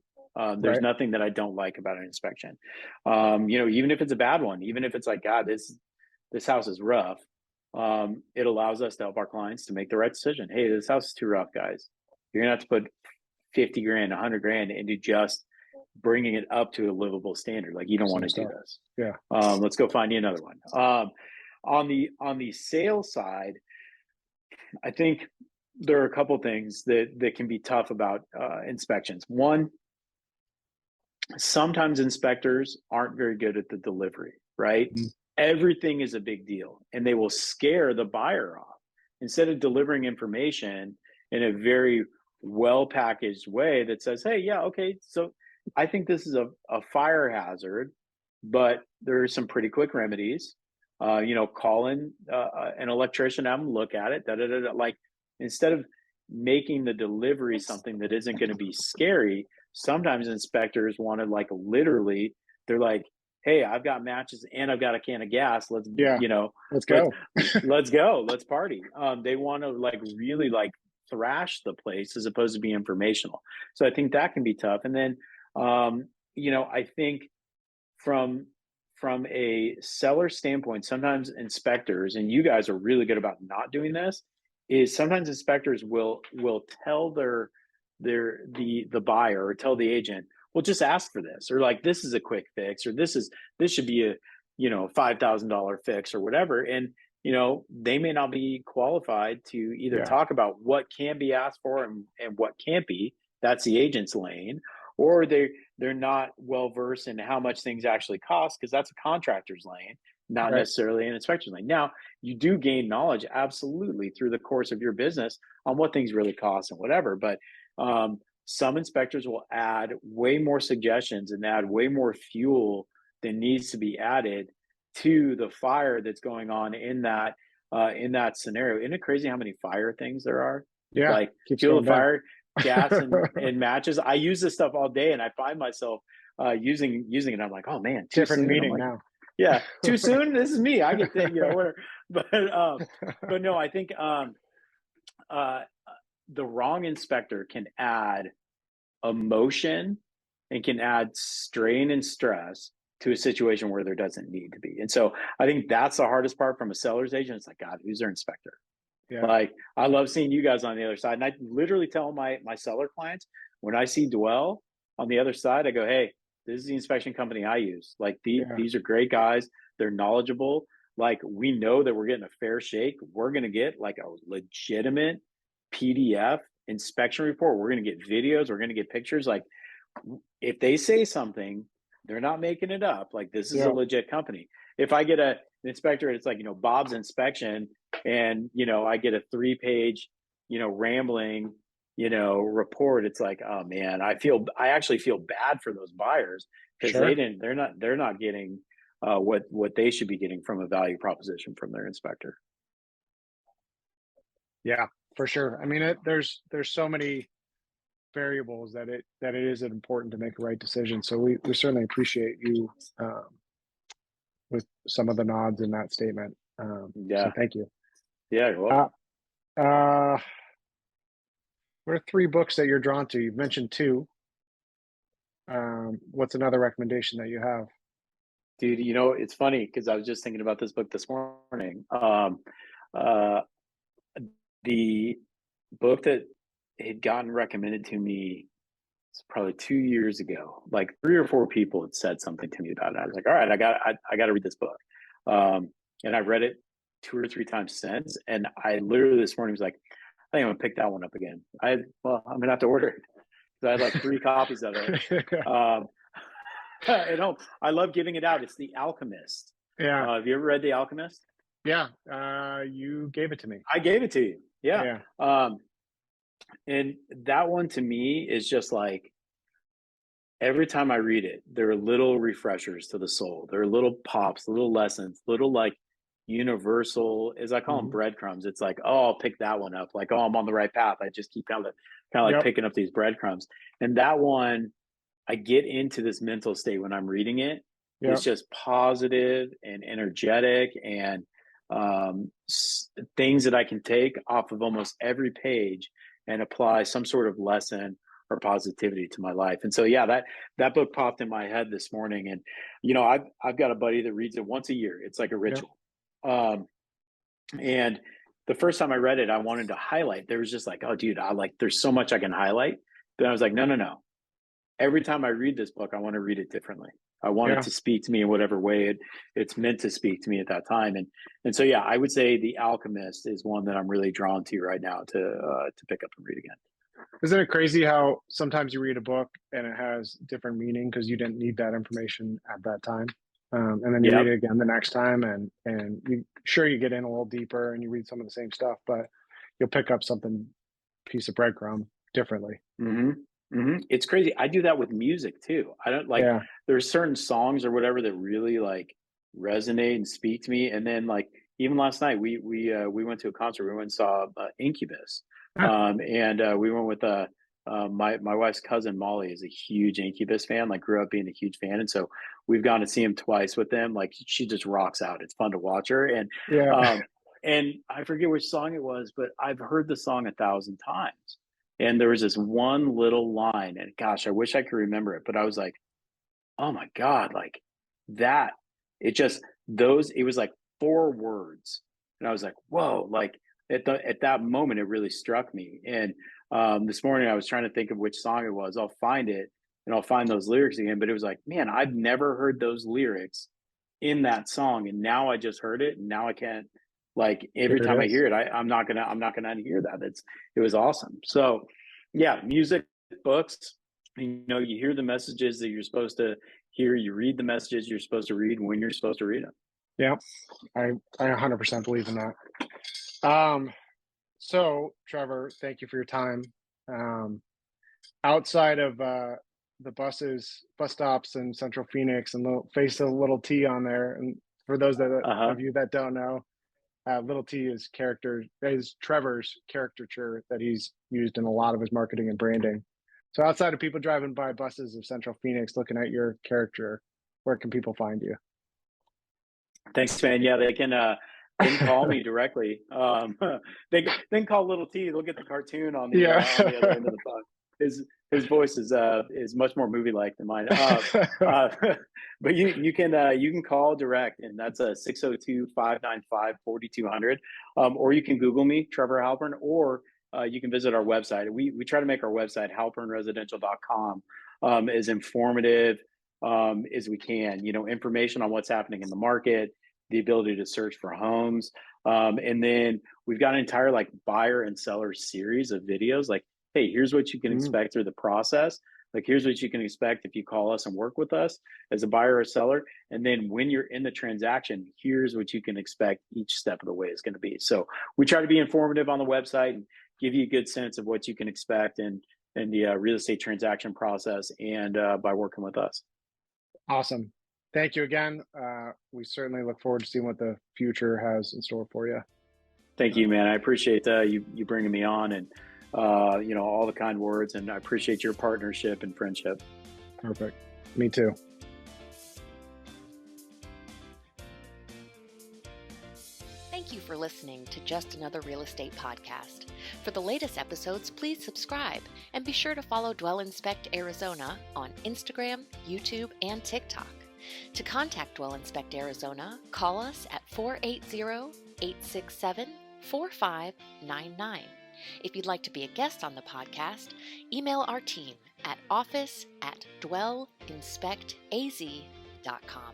There's nothing that I don't like about an inspection. Even if it's a bad one, even if it's like, God, this house is rough, it allows us to help our clients to make the right decision. Hey, this house is too rough, guys. You're gonna have to put 50 grand, 100 grand into just bringing it up to a livable standard. Like, you don't want to do this. Yeah. Let's go find you another one. On the sales side, I think there are a couple things that can be tough about inspections. One, sometimes inspectors aren't very good at the delivery, right? Mm-hmm. Everything is a big deal, and they will scare the buyer off. Instead of delivering information in a very well-packaged way that says, hey, yeah, okay, so I think this is a fire hazard, but there are some pretty quick remedies. Call in an electrician, have them look at it, Like, instead of making the delivery something that isn't going to be scary, sometimes inspectors want to, like, literally, they're like, hey, I've got matches and I've got a can of gas. Let's go. Let's go. Let's party. They want to, like, really, like, thrash the place as opposed to be informational. So I think that can be tough. And then, I think from a seller standpoint, sometimes inspectors, and you guys are really good about not doing this, is sometimes inspectors will tell the buyer or tell the agent, well, just ask for this, or like, this is a quick fix, or this should be a $5,000 fix or whatever. And they may not be qualified to either talk about what can be asked for and what can't be. That's the agent's lane. Or they're not well versed in how much things actually cost, because that's a contractor's lane, not necessarily an inspector's lane. Now, you do gain knowledge absolutely through the course of your business on what things really cost and whatever. But some inspectors will add way more suggestions and add way more fuel than needs to be added to the fire that's going on in that scenario. Isn't it crazy how many fire things there are? Yeah, like fuel, fire, gas, and matches. I use this stuff all day, and I find myself using it. I'm like, oh man, different meaning now. Yeah, too soon. This is me. I get to, whatever. But no, I think the wrong inspector can add emotion and can add strain and stress to a situation where there doesn't need to be. And so I think that's the hardest part from a seller's agent. It's like, God, who's their inspector? Yeah. Like, I love seeing you guys on the other side. And I literally tell my seller clients, when I see Dwell on the other side, I go, hey, this is the inspection company I use. Like, these are great guys. They're knowledgeable. Like, we know that we're getting a fair shake. We're going to get like a legitimate PDF inspection report. We're going to get videos. We're going to get pictures. Like, if they say something, they're not making it up. Like, this is a legit company. If I get an inspector, it's like, Bob's inspection, and, I get a 3-page, rambling, report. It's like, oh man, I actually feel bad for those buyers, because they're not getting what they should be getting from a value proposition from their inspector. Yeah, for sure. I mean, there's so many variables that it is important to make a right decision. So we certainly appreciate you with some of the nods in that statement. So thank you. Yeah, you're welcome. What are 3 books that you're drawn to? You've mentioned 2. What's another recommendation that you have? Dude, it's funny because I was just thinking about this book this morning. The book that had gotten recommended to me probably 2 years ago, like 3 or 4 people had said something to me about it. I was like, all right, I got to read this book. And I read it 2 or 3 times since. And I literally this morning was like, I think I'm gonna pick that one up again. I'm gonna have to order it, because I had like 3 copies of it. I love giving it out. It's The Alchemist. Yeah. Have you ever read The Alchemist? Yeah. You gave it to me. I gave it to you. Yeah. And that one to me is just like, every time I read it, there are little refreshers to the soul. There are little pops, little lessons, little like universal, as I call them, breadcrumbs. It's like, oh, I'll pick that one up. Like, oh, I'm on the right path. I just keep kind of like picking up these breadcrumbs. And that one, I get into this mental state when I'm reading it. It's just positive and energetic, and things that I can take off of almost every page and apply some sort of lesson or positivity to my life. And so, that book popped in my head this morning. And, I've got a buddy that reads it once a year. It's like a ritual. And the first time I read it, I wanted to highlight. There was just like, oh, dude, there's so much I can highlight. But I was like, no. Every time I read this book, I want to read it differently. I want it to speak to me in whatever way it's meant to speak to me at that time. And so, I would say The Alchemist is one that I'm really drawn to right now to pick up and read again. Isn't it crazy how sometimes you read a book and it has different meaning because you didn't need that information at that time? And then you read it again the next time, and you get in a little deeper and you read some of the same stuff, but you'll pick up piece of breadcrumb differently. It's crazy. I do that with music too. I don't like, there's certain songs or whatever that really like resonate and speak to me. And then like, even last night, we went to a concert. We went and saw Incubus. And we went with my wife's cousin Molly is a huge Incubus fan, like grew up being a huge fan. And so we've gone to see him twice with them. Like, she just rocks out. It's fun to watch her. And and I forget which song it was, but I've heard the song 1,000 times. And there was this one little line, and gosh, I wish I could remember it, but I was like, oh my God, like that, it was like 4 words. And I was like, whoa, like at that moment, it really struck me. And this morning I was trying to think of which song it was. I'll find it and I'll find those lyrics again. But it was like, man, I've never heard those lyrics in that song. And now I just heard it. And now I can't, like, every time I hear it, I'm not gonna unhear that. It was awesome. So music, books, you hear the messages that you're supposed to hear, you read the messages you're supposed to read when you're supposed to read them. Yeah, I 100% believe in that. So Trevor, thank you for your time. Outside of the bus stops in Central Phoenix, and face a little T on there, and for those of you that don't know, little T is Trevor's caricature that he's used in a lot of his marketing and branding. So outside of people driving by buses of Central Phoenix looking at your character, where can people find you? Thanks, man. Yeah, they can call me directly. They can call little T. They'll get the cartoon on the other end of the phone. his voice is much more movie like than mine. But you can call direct, and that's 602-595-4200. Or you can Google me, Trevor Halpern, or you can visit our website. We try to make our website, halpernresidential.com, as informative as we can. Information on what's happening in the market, the ability to search for homes, and then we've got an entire buyer and seller series of videos. Hey, here's what you can expect through the process. Here's what you can expect if you call us and work with us as a buyer or seller. And then when you're in the transaction, here's what you can expect each step of the way is going to be. So we try to be informative on the website and give you a good sense of what you can expect in the real estate transaction process and by working with us. Awesome. Thank you again. We certainly look forward to seeing what the future has in store for you. Thank you, man. I appreciate you bringing me on and all the kind words, and I appreciate your partnership and friendship. Perfect. Me too. Thank you for listening to Just Another Real Estate Podcast. For the latest episodes, please subscribe and be sure to follow Dwell Inspect Arizona on Instagram, YouTube, and TikTok. To contact Dwell Inspect Arizona, call us at 480-867-4599. If you'd like to be a guest on the podcast, email our team at office@dwellinspectaz.com.